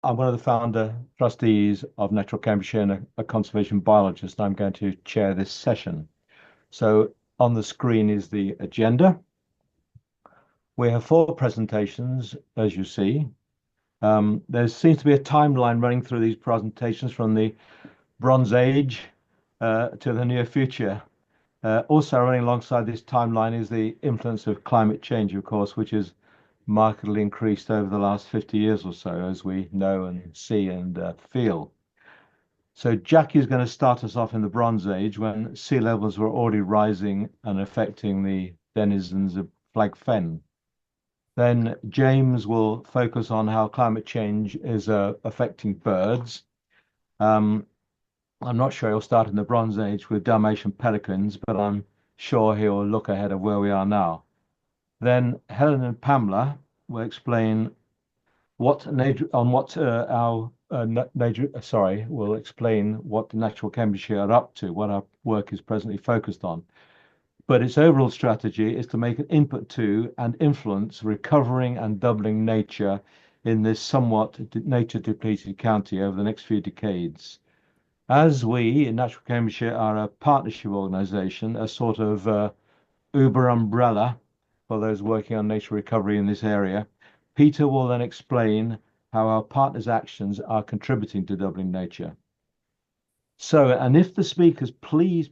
I'm one of the founder trustees of Natural Cambridgeshire and a conservation biologist, and I'm going to chair this session. So on the screen is the agenda. We have 4 presentations, as you see. There seems to be a timeline running through these presentations from the Bronze Age to the near future. Also running alongside this timeline is the influence of climate change, of course, which has markedly increased over the last 50 years or so, as we know and see and feel. So Jackie is going to start us off in the Bronze Age when sea levels were already rising and affecting the denizens of Flag Fen. Then James will focus on how climate change is affecting birds. I'm not sure he'll start in the Bronze Age with Dalmatian pelicans, but I'm sure he'll look ahead of where we are now. Then Helen and Pamela will explain what will explain what the Natural Cambridgeshire are up to, what our work is presently focused on. But its overall strategy is to make an input to and influence recovering and doubling nature in this somewhat nature depleted county over the next few decades. As we in Natural Cambridgeshire are a partnership organisation, a sort of Uber umbrella for those working on nature recovery in this area, Peter will then explain how our partners' actions are contributing to doubling nature. So, and if the speakers please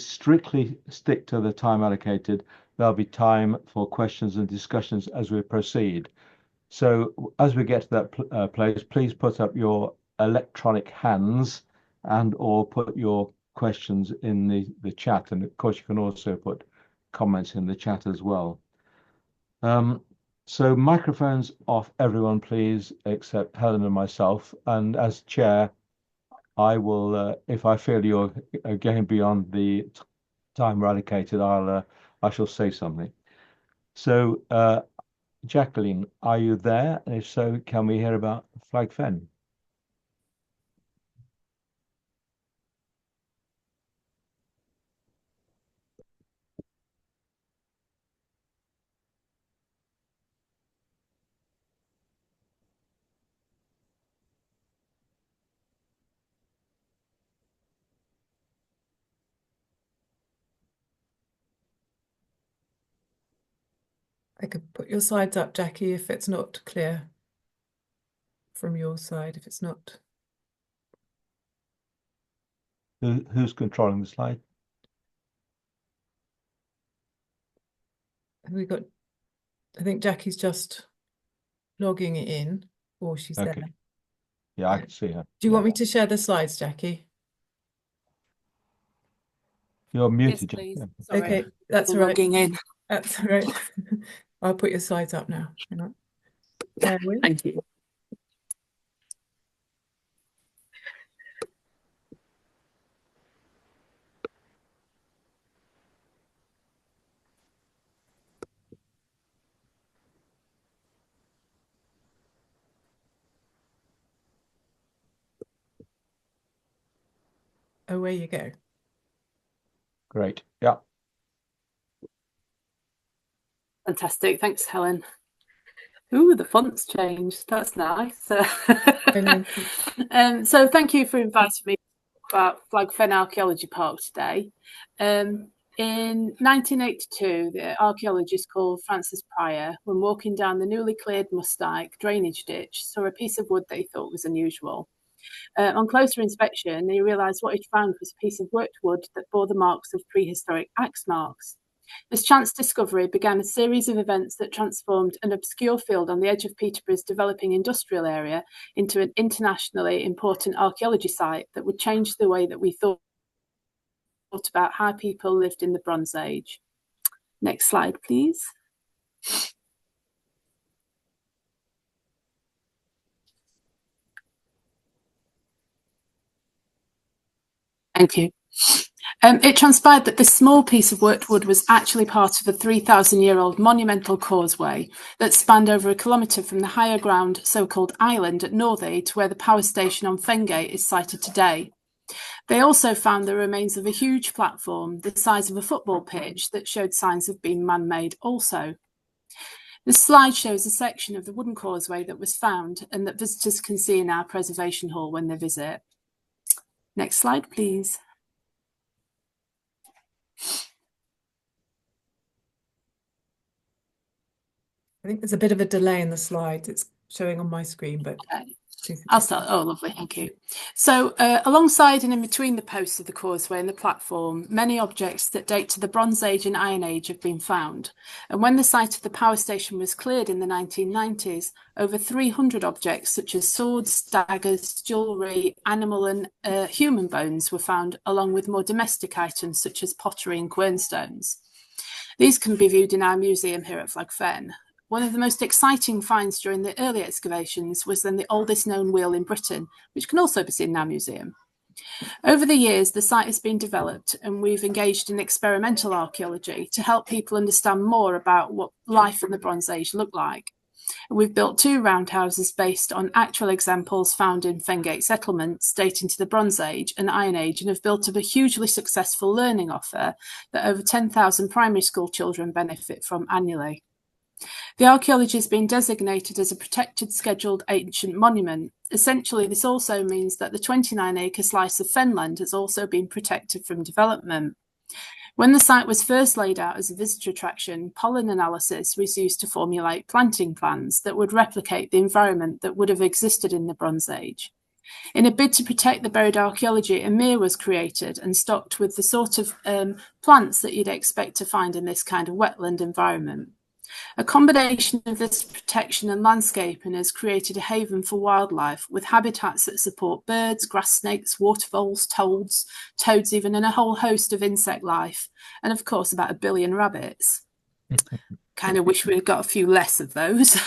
strictly stick to the time allocated, there'll be time for questions and discussions as we proceed. So as we get to that place, please put up your electronic hands and or put your questions in the chat. And of course, you can also put comments in the chat as well. So microphones off, everyone, please, except Helen and myself. And as chair, I will, if I feel you're getting beyond the time allocated, I shall say something. So, Jacqueline, are you there? And if so, can we hear about Flag Fen? I could put your slides up, Jackie, if it's not clear from your side, if it's not. Who's controlling the slide? Have we got, I think Jackie's just logging it in, or she's Okay. there. Yeah, I can see her. Do you want me to share the slides, Jackie? You're muted, Yes, please. Jackie. Sorry. Okay, that's all right. Logging in. That's all right. I'll put your slides up now. Hang on. Thank you. Away you go. Great. Yeah. Fantastic. Thanks, Helen. Ooh, the font's changed. That's nice. So thank you for inviting me about Flag Fen Archaeology Park today. In 1982, the archaeologist called Francis Pryor, when walking down the newly cleared Mustike drainage ditch, saw a piece of wood that he thought was unusual. On closer inspection, he realised what he'd found was a piece of worked wood that bore the marks of prehistoric axe marks. This chance discovery began a series of events that transformed an obscure field on the edge of Peterborough's developing industrial area into an internationally important archaeology site that would change the way that we thought about how people lived in the Bronze Age. Next slide, please. Thank you. It transpired that this small piece of worked wood was actually part of a 3,000-year-old monumental causeway that spanned over 1 kilometre from the higher ground so-called island at Northey to where the power station on Fengate is sited today. They also found the remains of a huge platform the size of a football pitch that showed signs of being man-made also. This slide shows a section of the wooden causeway that was found and that visitors can see in our preservation hall when they visit. Next slide, please. I think there's a bit of a delay in the slides. It's showing on my screen, but Okay. I'll start. Oh, lovely, thank you. So alongside and in between the posts of the causeway and the platform, many objects that date to the Bronze Age and Iron Age have been found. And when the site of the power station was cleared in the 1990s, over 300 objects such as swords, daggers, jewellery, animal and human bones were found, along with more domestic items such as pottery and quernstones. These can be viewed in our museum here at Flag Fen. One of the most exciting finds during the early excavations was then the oldest known wheel in Britain, which can also be seen in our museum. Over the years, the site has been developed and we've engaged in experimental archaeology to help people understand more about what life in the Bronze Age looked like. And we've built 2 roundhouses based on actual examples found in Fengate settlements dating to the Bronze Age and Iron Age, and have built up a hugely successful learning offer that over 10,000 primary school children benefit from annually. The archaeology has been designated as a protected scheduled ancient monument. Essentially, this also means that the 29-acre slice of fenland has also been protected from development. When the site was first laid out as a visitor attraction, pollen analysis was used to formulate planting plans that would replicate the environment that would have existed in the Bronze Age. In a bid to protect the buried archaeology, a mere was created and stocked with the sort of plants that you'd expect to find in this kind of wetland environment. A combination of this protection and landscaping has created a haven for wildlife, with habitats that support birds, grass snakes, water voles, toads even, and a whole host of insect life, and of course about 1 billion rabbits. Kind of wish we'd got a few less of those.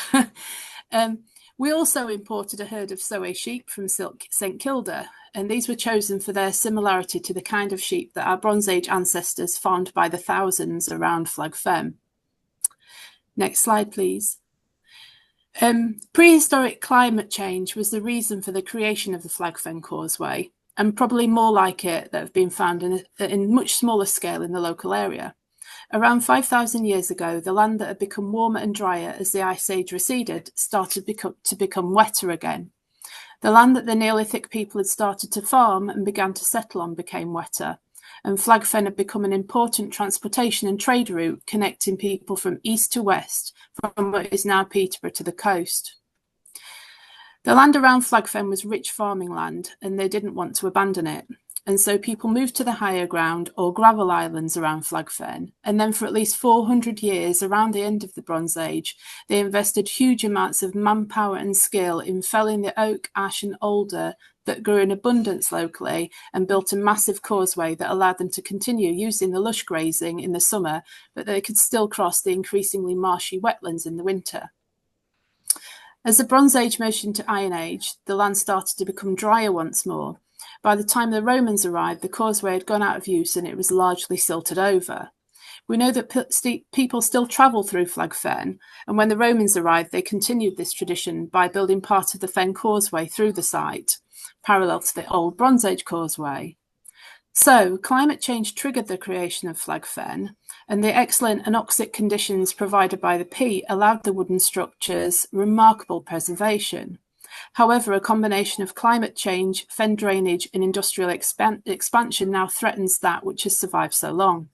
We also imported a herd of Soay sheep from St Kilda, and these were chosen for their similarity to the kind of sheep that our Bronze Age ancestors farmed by the thousands around Flag Fen. Next slide, please. Prehistoric climate change was the reason for the creation of the Flag Fen causeway, and probably more like it that have been found in much smaller scale in the local area. Around 5,000 years ago, the land that had become warmer and drier as the Ice Age receded started to become wetter again. The land that the Neolithic people had started to farm and began to settle on became wetter, and Flag Fen had become an important transportation and trade route connecting people from east to west, from what is now Peterborough to the coast. The land around Flag Fen was rich farming land, and they didn't want to abandon it. And so people moved to the higher ground or gravel islands around Flag Fen, and then for at least 400 years, around the end of the Bronze Age, they invested huge amounts of manpower and skill in felling the oak, ash and alder that grew in abundance locally, and built a massive causeway that allowed them to continue using the lush grazing in the summer, but they could still cross the increasingly marshy wetlands in the winter. As the Bronze Age merged into Iron Age, the land started to become drier once more. By the time the Romans arrived, the causeway had gone out of use and it was largely silted over. We know that people still travel through Flag Fen, and when the Romans arrived, they continued this tradition by building part of the Fen causeway through the site, parallel to the old Bronze Age causeway. So, climate change triggered the creation of Flag Fen, and the excellent anoxic conditions provided by the peat allowed the wooden structures remarkable preservation. However, a combination of climate change, fen drainage and industrial expansion now threatens that which has survived so long.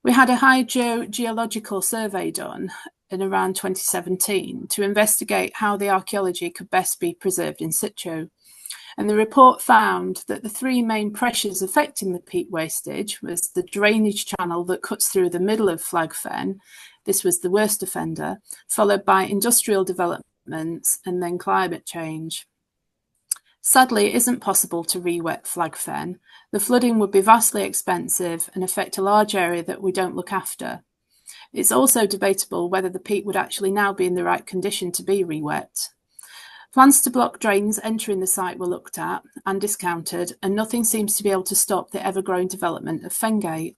We had a hydrogeological survey done in around 2017 to investigate how the archaeology could best be preserved in situ. And the report found that the 3 main pressures affecting the peat wastage was the drainage channel that cuts through the middle of Flag Fen. This was the worst offender, followed by industrial development and then climate change. Sadly, it isn't possible to re-wet Flag Fen. The flooding would be vastly expensive and affect a large area that we don't look after. It's also debatable whether the peat would actually now be in the right condition to be re-wet. Plans to block drains entering the site were looked at and discounted, and nothing seems to be able to stop the ever-growing development of Fengate.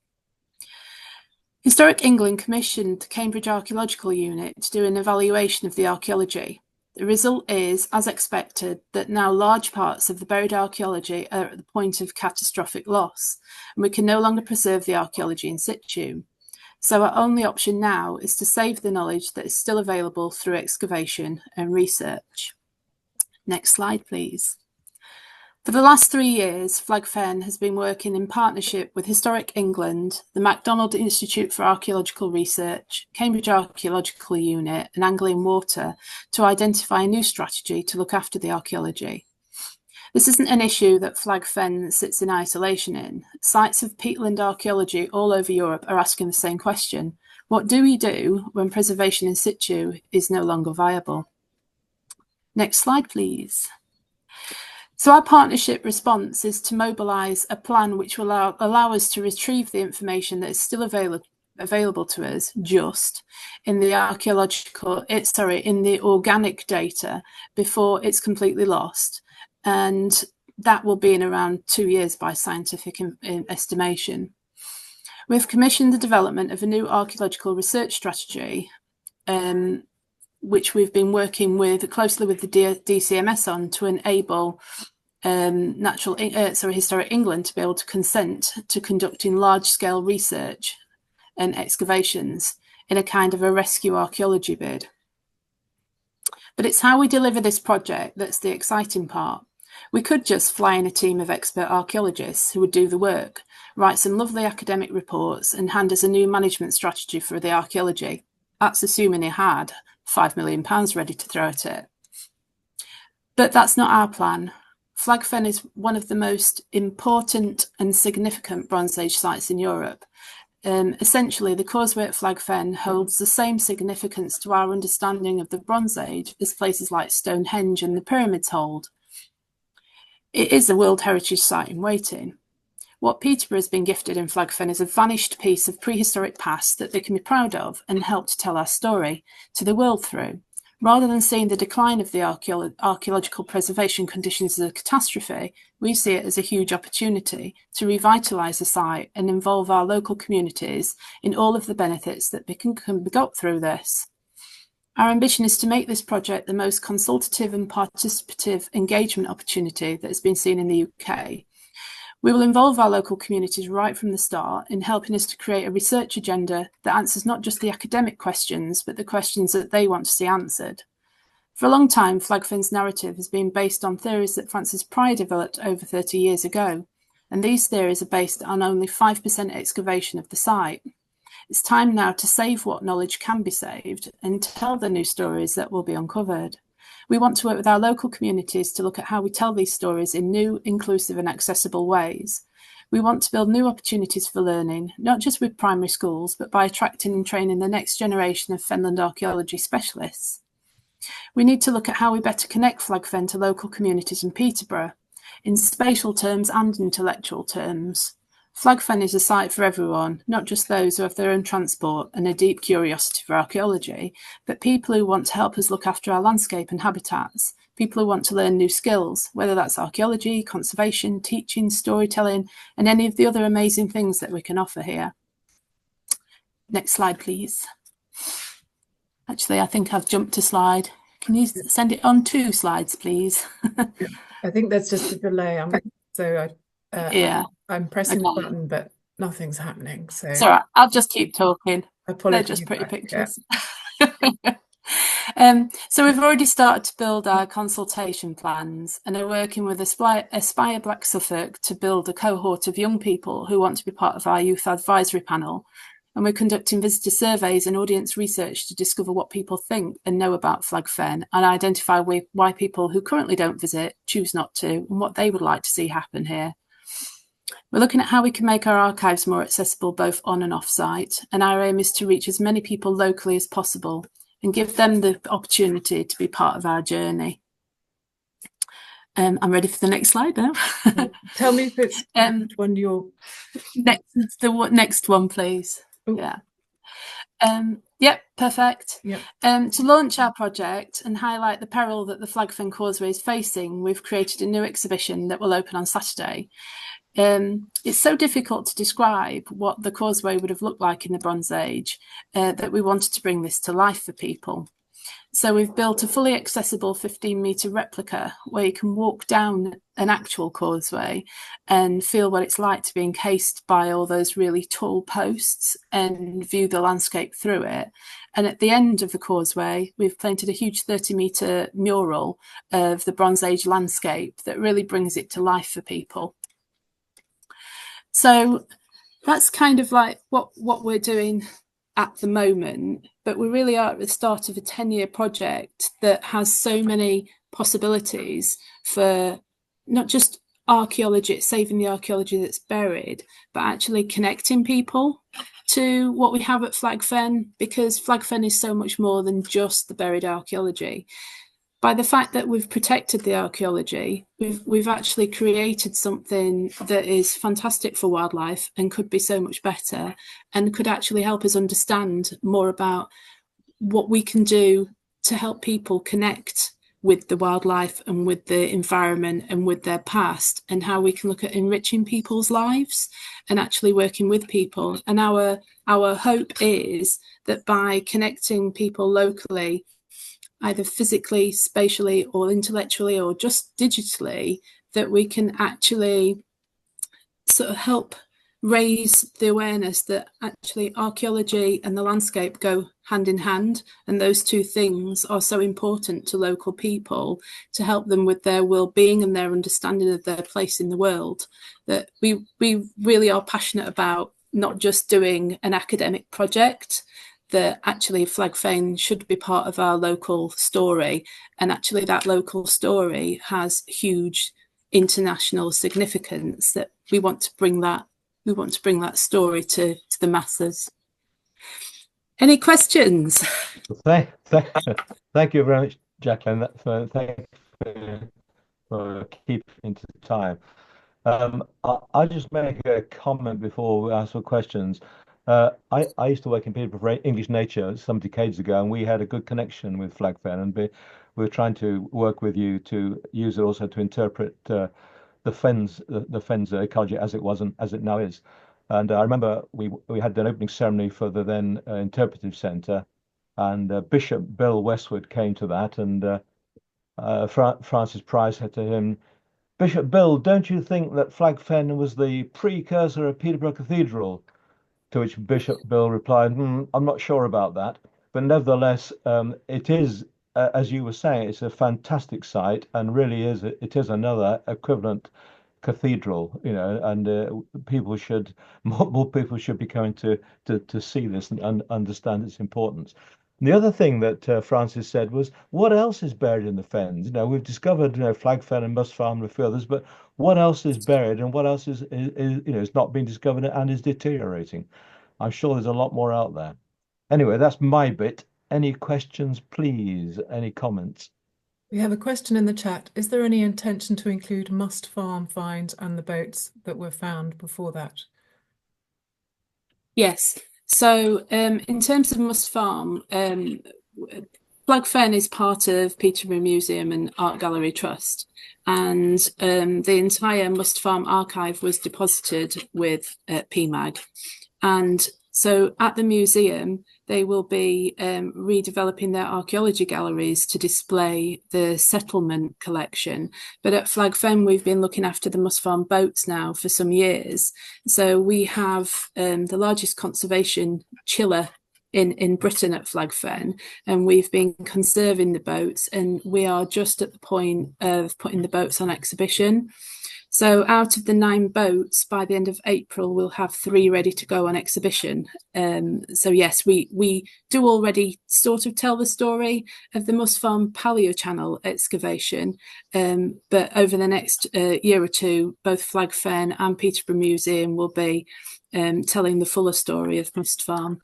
Historic England commissioned the Cambridge Archaeological Unit to do an evaluation of the archaeology. The result is, as expected, that now large parts of the buried archaeology are at the point of catastrophic loss, and we can no longer preserve the archaeology in situ. So our only option now is to save the knowledge that is still available through excavation and research. Next slide, please. For the last 3 years, Flag Fen has been working in partnership with Historic England, the MacDonald Institute for Archaeological Research, Cambridge Archaeological Unit and Anglian Water to identify a new strategy to look after the archaeology. This isn't an issue that Flag Fen sits in isolation in. Sites of peatland archaeology all over Europe are asking the same question. What do we do when preservation in situ is no longer viable? Next slide, please. So our partnership response is to mobilise a plan which will allow us to retrieve the information that is still available to us just in the in the organic data before it's completely lost. And that will be in around 2 years by scientific estimation. We've commissioned the development of a new archaeological research strategy, which we've been working closely with the DCMS on to enable Historic England to be able to consent to conducting large-scale research and excavations in a kind of a rescue archaeology bid. But it's how we deliver this project that's the exciting part. We could just fly in a team of expert archaeologists who would do the work, write some lovely academic reports and hand us a new management strategy for the archaeology. That's assuming he had £5 million ready to throw at it. But that's not our plan. Flag Fen is one of the most important and significant Bronze Age sites in Europe. Essentially, the causeway at Flag Fen holds the same significance to our understanding of the Bronze Age as places like Stonehenge and the pyramids hold. It is a World Heritage Site in waiting. What Peterborough has been gifted in Flag Fen is a vanished piece of prehistoric past that they can be proud of and help to tell our story to the world through. Rather than seeing the decline of the archaeological preservation conditions as a catastrophe, we see it as a huge opportunity to revitalise the site and involve our local communities in all of the benefits that can be got through this. Our ambition is to make this project the most consultative and participative engagement opportunity that has been seen in the UK. We will involve our local communities right from the start in helping us to create a research agenda that answers not just the academic questions, but the questions that they want to see answered. For a long time, Flag Fen's narrative has been based on theories that Francis Pryor developed over 30 years ago, and these theories are based on only 5% excavation of the site. It's time now to save what knowledge can be saved and tell the new stories that will be uncovered. We want to work with our local communities to look at how we tell these stories in new, inclusive and accessible ways. We want to build new opportunities for learning, not just with primary schools, but by attracting and training the next generation of Fenland archaeology specialists. We need to look at how we better connect Flag Fen to local communities in Peterborough, in spatial terms and intellectual terms. Flag Fen is a site for everyone, not just those who have their own transport and a deep curiosity for archaeology, but people who want to help us look after our landscape and habitats, people who want to learn new skills, whether that's archaeology, conservation, teaching, storytelling, and any of the other amazing things that we can offer here. Next slide, please. Actually, I think I've jumped a slide. Can you send it on 2 slides, please? I think that's just a delay. I'm pressing the button, but nothing's happening. So it's all right. I'll just keep talking. They're just pretty pictures. Yeah. So we've already started to build our consultation plans and are working with Aspire Black Suffolk to build a cohort of young people who want to be part of our youth advisory panel. And we're conducting visitor surveys and audience research to discover what people think and know about Flag Fen and identify why people who currently don't visit choose not to and what they would like to see happen here. We're looking at how we can make our archives more accessible both on and off site, and our aim is to reach as many people locally as possible and give them the opportunity to be part of our journey. I'm ready for the next slide now. Tell me if it's one you're... The next one, please. Ooh. Yeah. Yep, perfect. Yep. To launch our project and highlight the peril that the Flag Fen Causeway is facing, we've created a new exhibition that will open on Saturday. It's so difficult to describe what the causeway would have looked like in the Bronze Age that we wanted to bring this to life for people. So we've built a fully accessible 15-metre replica where you can walk down an actual causeway and feel what it's like to be encased by all those really tall posts and view the landscape through it. And at the end of the causeway, we've painted a huge 30-metre mural of the Bronze Age landscape that really brings it to life for people. So that's kind of like what we're doing at the moment, but we really are at the start of a 10-year project that has so many possibilities for not just archaeology, saving the archaeology that's buried, but actually connecting people to what we have at Flag Fen, because Flag Fen is so much more than just the buried archaeology. By the fact that we've protected the archaeology, we've actually created something that is fantastic for wildlife and could be so much better, and could actually help us understand more about what we can do to help people connect with the wildlife and with the environment and with their past, and how we can look at enriching people's lives and actually working with people. And our hope is that by connecting people locally, either physically, spatially, or intellectually, or just digitally, that we can actually sort of help raise the awareness that actually archaeology and the landscape go hand in hand, and those two things are so important to local people to help them with their well-being and their understanding of their place in the world, that we really are passionate about not just doing an academic project, that actually Flag Fen should be part of our local story, and actually that local story has huge international significance, that we want to bring that story to the masses. Any questions? Thank you very much, Jacqueline. Thank you for keeping to time. I'll just make a comment before we ask for questions. I used to work in Peterborough for English Nature some decades ago, and we had a good connection with Flag Fen, and we were trying to work with you to use it also to interpret the Fen's ecology as it was and as it now is. And I remember we had an opening ceremony for the then Interpretive Centre, and Bishop Bill Westwood came to that, and Francis Price said to him, "Bishop Bill, don't you think that Flag Fen was the precursor of Peterborough Cathedral?" To which Bishop Bill replied, "I'm not sure about that, but nevertheless, it is, as you were saying, it's a fantastic site, and really it is another equivalent cathedral, and more people should be coming to see this and understand its importance." And the other thing that Francis said was, what else is buried in the fens? We've discovered, Flag Fen and Must Farm and a few others, but what else is buried, and what else is not being discovered and is deteriorating? I'm sure there's a lot more out there. Anyway, that's my bit. Any questions, please? Any comments? We have a question in the chat. Is there any intention to include Must Farm finds and the boats that were found before that? Yes. So in terms of Must Farm, Flag Fen is part of Peterborough Museum and Art Gallery Trust, and the entire Must Farm archive was deposited with PMAG. And so at the museum, they will be redeveloping their archaeology galleries to display the settlement collection. But at Flag Fen, we've been looking after the Must Farm boats now for some years. So we have the largest conservation chiller in Britain at Flag Fen, and we've been conserving the boats, and we are just at the point of putting the boats on exhibition. So out of the 9 boats, by the end of April, we'll have 3 ready to go on exhibition. So yes, we do already sort of tell the story of the Must Farm Paleo Channel excavation, but over the next year or two, both Flag Fen and Peterborough Museum will be telling the fuller story of Must Farm.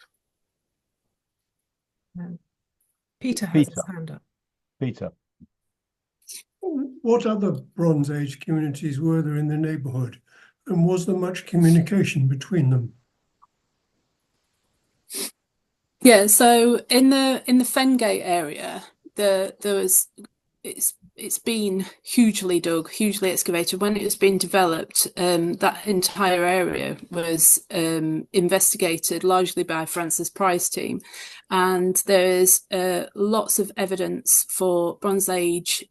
Peter has his hand up. Peter. What other Bronze Age communities were there in the neighbourhood, and was there much communication between them? Yeah, so in the Fengate area, it's it's been hugely dug, hugely excavated. When it was being developed, that entire area was investigated largely by Francis Pry's team, and there's lots of evidence for Bronze Age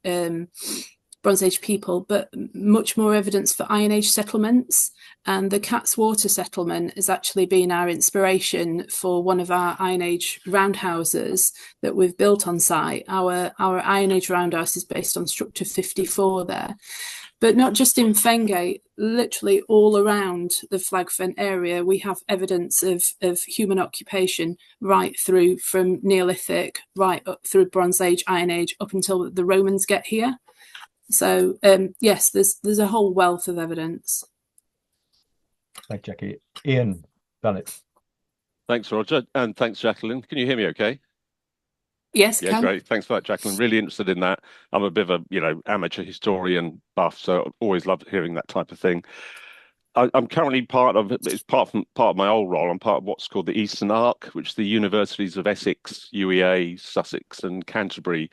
people, but much more evidence for Iron Age settlements. And the Cat's Water settlement has actually been our inspiration for one of our Iron Age roundhouses that we've built on site. Our Iron Age roundhouse is based on structure 54 there. But not just in Fengate, literally all around the Flag Fen area, we have evidence of human occupation right through from Neolithic, right up through Bronze Age, Iron Age, up until the Romans get here. So yes, there's a whole wealth of evidence. Thanks, Jackie. Ian Bennett. Thanks, Roger, and thanks, Jacqueline. Can you hear me okay? Yes, Yeah, great. Thanks for that, Jacqueline. Really interested in that. I'm a bit of a, amateur historian buff, so always loved hearing that type of thing. I'm currently part of my old role. I'm part of what's called the Eastern Arc, which the universities of Essex, UEA, Sussex, and Canterbury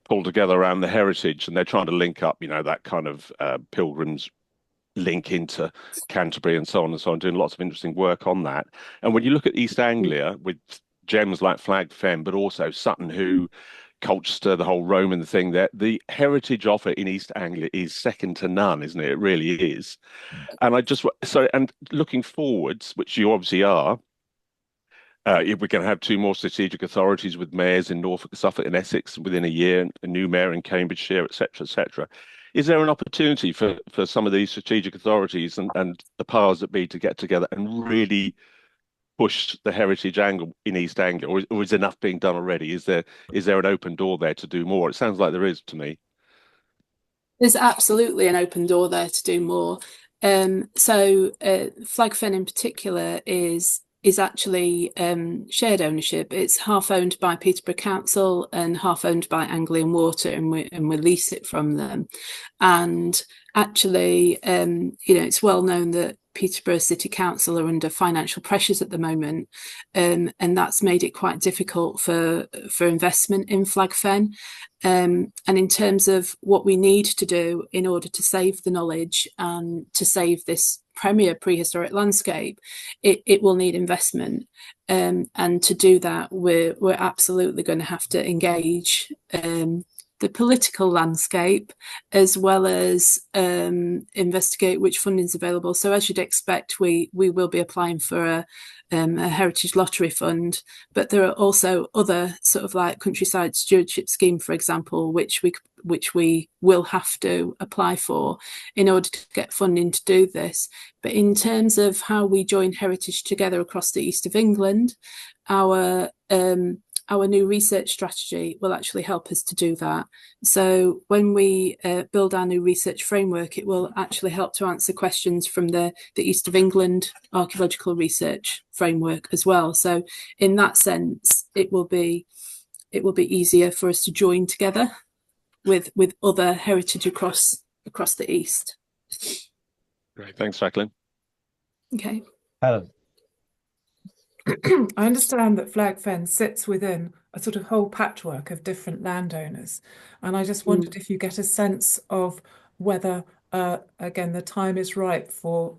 pull together around the heritage, and they're trying to link up, that kind of pilgrims link into Canterbury and so on, doing lots of interesting work on that. And when you look at East Anglia with gems like Flag Fen, but also Sutton Hoo, Colchester, the whole Roman thing there, the heritage offer in East Anglia is second to none, isn't it? It really is. And and looking forwards, which you obviously are, if we're going to have two more strategic authorities with mayors in Norfolk, Suffolk and Essex within a year, a new mayor in Cambridgeshire, etc., is there an opportunity for some of these strategic authorities and the powers that be to get together and really push the heritage angle in East Anglia, or is enough being done already? Is there an open door there to do more? It sounds like there is to me. There's absolutely an open door there to do more. So Flag Fen in particular is actually shared ownership. It's half owned by Peterborough Council and half owned by Anglian Water, and we lease it from them. And actually, it's well known that Peterborough City Council are under financial pressures at the moment, and that's made it quite difficult for investment in Flag Fen. And in terms of what we need to do in order to save the knowledge and to save this premier prehistoric landscape, it will need investment. And to do that, we're absolutely going to have to engage the political landscape, as well as investigate which funding is available. So as you'd expect, we will be applying for a heritage lottery fund, but there are also other sort of like countryside stewardship scheme, for example, which we will have to apply for in order to get funding to do this. But in terms of how we join heritage together across the east of England, our new research strategy will actually help us to do that. So when we build our new research framework, it will actually help to answer questions from the East of England archaeological research framework as well. So in that sense, it will be easier for us to join together with other heritage across the East. Great, thanks, Jacqueline. Okay. Helen. I understand that Flag Fen sits within a sort of whole patchwork of different landowners, and I just wondered if you get a sense of whether, again, the time is ripe for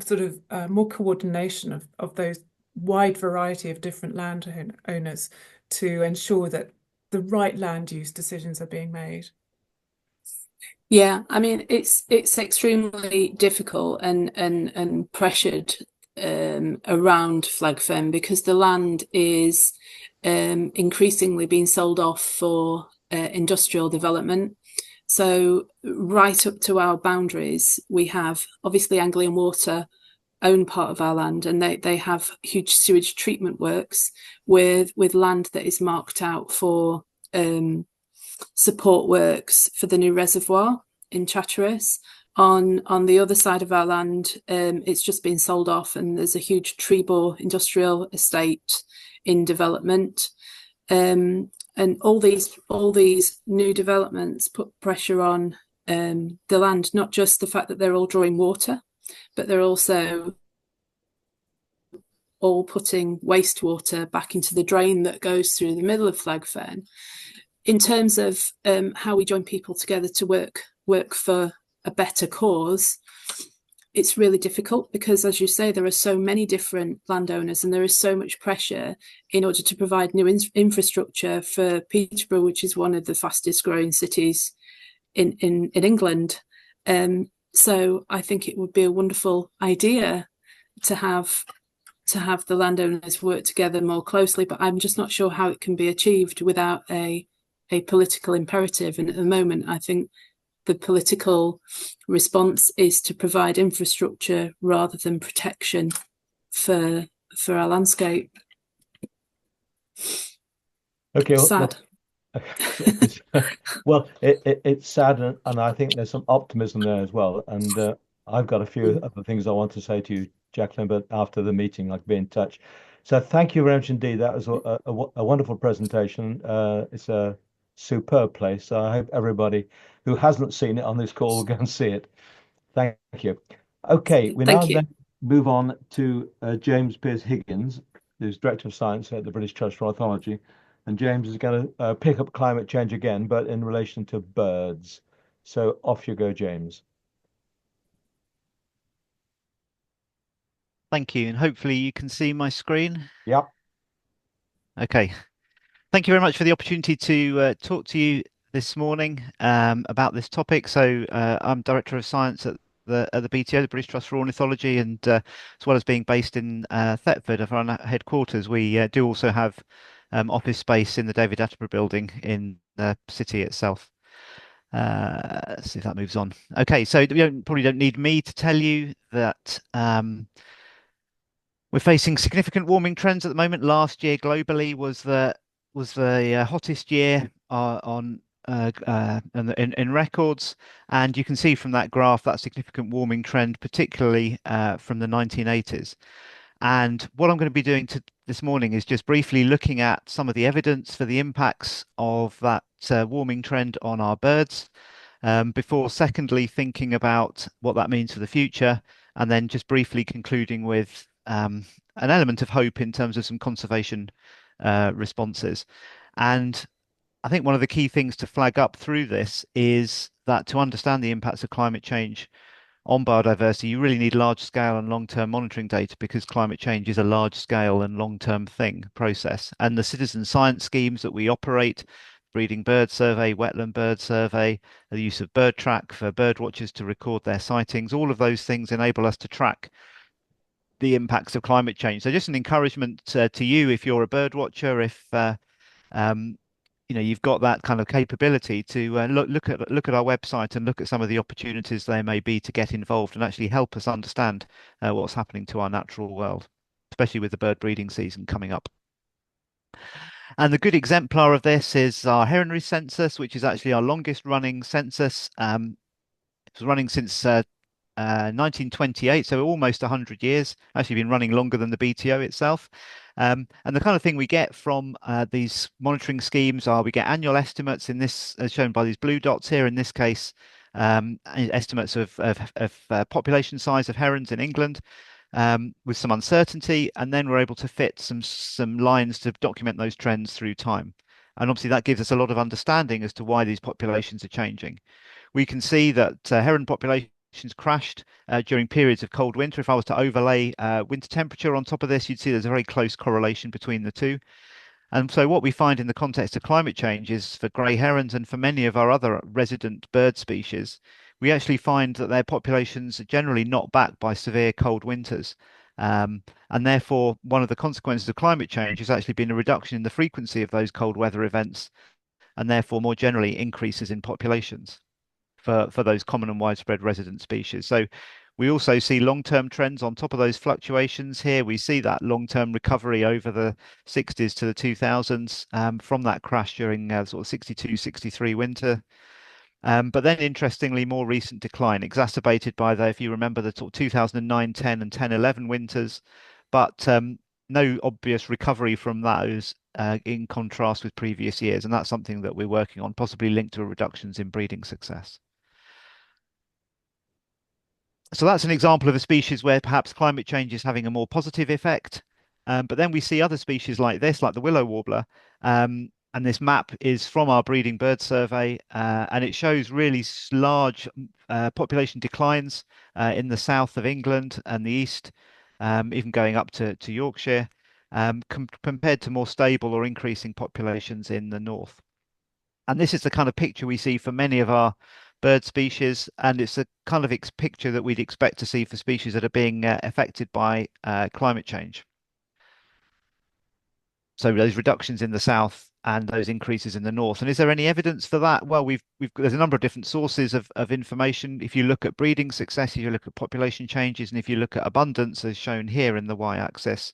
sort of more coordination of those wide variety of different landowners to ensure that the right land use decisions are being made. Yeah, I mean, it's extremely difficult and pressured around Flag Fen because the land is increasingly being sold off for industrial development. So right up to our boundaries, we have obviously Anglian Water own part of our land, and they have huge sewage treatment works with land that is marked out for support works for the new reservoir in Chatteris. On the other side of our land, it's just been sold off, and there's a huge tree bore industrial estate in development. And all these new developments put pressure on the land, not just the fact that they're all drawing water, but they're also all putting wastewater back into the drain that goes through the middle of Flag Fen. in terms of how we join people together to work for a better cause, it's really difficult because, as you say, there are so many different landowners and there is so much pressure in order to provide new infrastructure for Peterborough, which is one of the fastest growing cities in England. So I think it would be a wonderful idea to have the landowners work together more closely, but I'm just not sure how it can be achieved without a political imperative. And at the moment, I think the political response is to provide infrastructure rather than protection for our landscape. Okay. Sad. Well, it's sad, and I think there's some optimism there as well. And I've got a few other things I want to say to you, Jacqueline, but after the meeting, I'll be in touch. So thank you very much indeed. That was a wonderful presentation. It's a superb place. So I hope everybody who hasn't seen it on this call will go and see it. Thank you. Okay, we now then move on to James Pearce-Higgins, who's Director of Science at the British Trust for Ornithology. And James is going to pick up climate change again, but in relation to birds. So off you go, James. Thank you. And hopefully you can see my screen. Yep. Okay. Thank you very much for the opportunity to talk to you this morning about this topic. So I'm Director of Science at the BTO, the British Trust for Ornithology, and as well as being based in Thetford, our headquarters, we do also have office space in the David Attenborough building in the city itself. Let's see if that moves on. Okay, so you probably don't need me to tell you that we're facing significant warming trends at the moment. Last year globally was the hottest year in records, and you can see from that graph that significant warming trend, particularly from the 1980s. And what I'm going to be doing this morning is just briefly looking at some of the evidence for the impacts of that warming trend on our birds, before secondly thinking about what that means for the future, and then just briefly concluding with an element of hope in terms of some conservation responses. And I think one of the key things to flag up through this is that to understand the impacts of climate change on biodiversity, you really need large scale and long-term monitoring data, because climate change is a large scale and long-term process. And the citizen science schemes that we operate, breeding bird survey, wetland bird survey, the use of bird track for bird watchers to record their sightings, all of those things enable us to track the impacts of climate change. So just an encouragement to you, if you're a bird watcher, if you've got that kind of capability to look at our website and look at some of the opportunities there may be to get involved and actually help us understand what's happening to our natural world, especially with the bird breeding season coming up. And the good exemplar of this is our heronry census, which is actually our longest running census. It was running since 1928, so almost 100 years, actually been running longer than the BTO itself. And the kind of thing we get from these monitoring schemes are we get annual estimates, in this as shown by these blue dots here, in this case estimates of population size of herons in England, with some uncertainty, and then we're able to fit some lines to document those trends through time. And obviously that gives us a lot of understanding as to why these populations are changing. We can see that heron populations crashed during periods of cold winter. If I was to overlay winter temperature on top of this, you'd see there's a very close correlation between the two. And so what we find in the context of climate change is for grey herons and for many of our other resident bird species, we actually find that their populations are generally not backed by severe cold winters. And therefore, one of the consequences of climate change has actually been a reduction in the frequency of those cold weather events, and therefore more generally increases in populations for those common and widespread resident species. So we also see long-term trends on top of those fluctuations here. We see that long-term recovery over the 60s to the 2000s from that crash during sort of 62, 63 winter. But then interestingly, more recent decline exacerbated by the, if you remember, the 2009, 10 and 10, 11 winters, but no obvious recovery from those in contrast with previous years. And that's something that we're working on, possibly linked to reductions in breeding success. So that's an example of a species where perhaps climate change is having a more positive effect. But then we see other species like this, like the willow warbler, And this map is from our breeding bird survey, and it shows really large population declines in the south of England and the east, even going up to Yorkshire, compared to more stable or increasing populations in the north. And this is the kind of picture we see for many of our bird species, and it's a kind of picture that we'd expect to see for species that are being affected by climate change. So those reductions in the south and those increases in the north. And is there any evidence for that? Well, there's a number of different sources of information. If you look at breeding success, if you look at population changes, and if you look at abundance, as shown here in the y-axis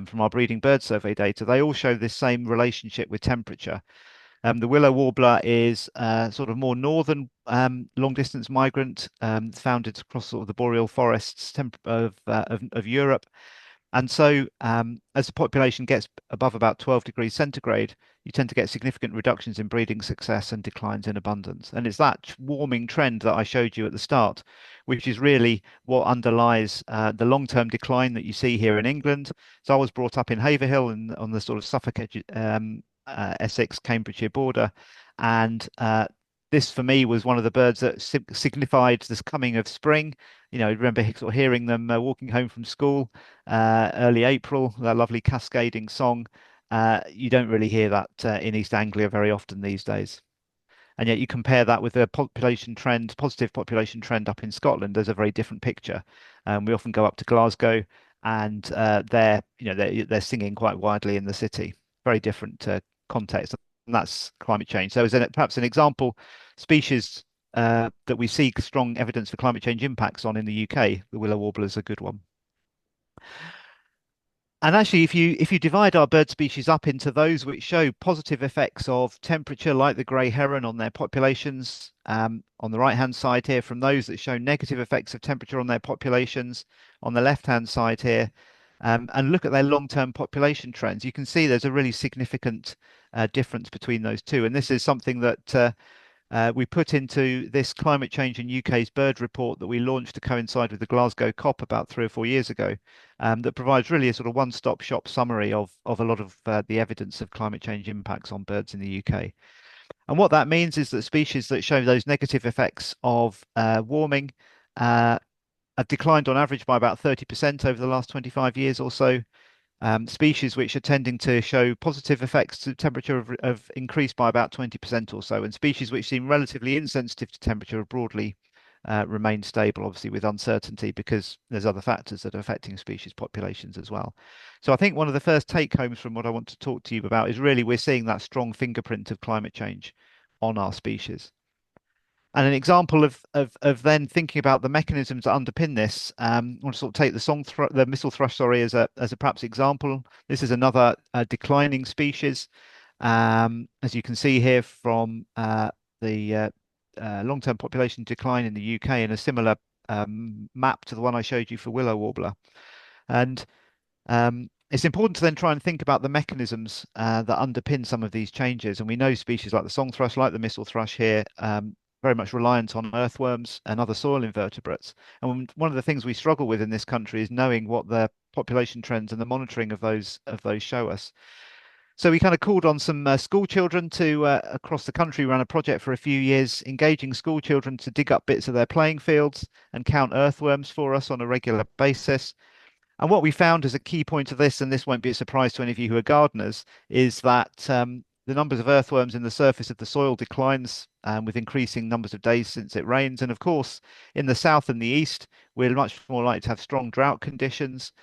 from our breeding bird survey data, they all show this same relationship with temperature. The willow warbler is sort of more northern long distance migrant, found across sort of the boreal forests of Europe. And so as the population gets above about 12 degrees centigrade, you tend to get significant reductions in breeding success and declines in abundance. And it's that warming trend that I showed you at the start, which is really what underlies the long-term decline that you see here in England. So I was brought up in Haverhill and on the sort of Suffolk, Essex, Cambridgeshire border. And this for me was one of the birds that signified this coming of spring. You know, I remember sort of hearing them walking home from school early April, that lovely cascading song. You don't really hear that in East Anglia very often these days. And yet you compare that with the population trend, positive population trend up in Scotland, there's a very different picture. We often go up to Glasgow and they're singing quite widely in the city. Very different context, and that's climate change. So as perhaps an example, species that we see strong evidence for climate change impacts on in the UK, the willow warbler is a good one. And actually, if you divide our bird species up into those which show positive effects of temperature, like the grey heron on their populations, on the right-hand side here, from those that show negative effects of temperature on their populations, on the left-hand side here, and look at their long-term population trends, you can see there's a really significant difference between those two. And this is something that we put into this climate change in UK's bird report that we launched to coincide with the Glasgow COP about 3 or 4 years ago, that provides really a sort of one-stop shop summary of a lot of the evidence of climate change impacts on birds in the UK. And what that means is that species that show those negative effects of warming have declined on average by about 30% over the last 25 years or so. Species which are tending to show positive effects to temperature have increased by about 20% or so, and species which seem relatively insensitive to temperature have broadly remained stable, obviously with uncertainty because there's other factors that are affecting species populations as well. So I think one of the first take-homes from what I want to talk to you about is really we're seeing that strong fingerprint of climate change on our species. And an example of then thinking about the mechanisms that underpin this, I want to sort of take the mistle thrush, sorry, as a perhaps example. This is another declining species, as you can see here from the long-term population decline in the UK, in a similar map to the one I showed you for willow warbler. And it's important to then try and think about the mechanisms that underpin some of these changes. And we know species like the song thrush, like the mistle thrush here, very much reliant on earthworms and other soil invertebrates. And one of the things we struggle with in this country is knowing what the population trends and the monitoring of those show us. So we kind of called on some school children to across the country run a project for a few years, engaging school children to dig up bits of their playing fields and count earthworms for us on a regular basis. And what we found as a key point of this, and this won't be a surprise to any of you who are gardeners, is that the numbers of earthworms in the surface of the soil declines with increasing numbers of days since it rains. And of course, in the south and the east, we're much more likely to have strong drought conditions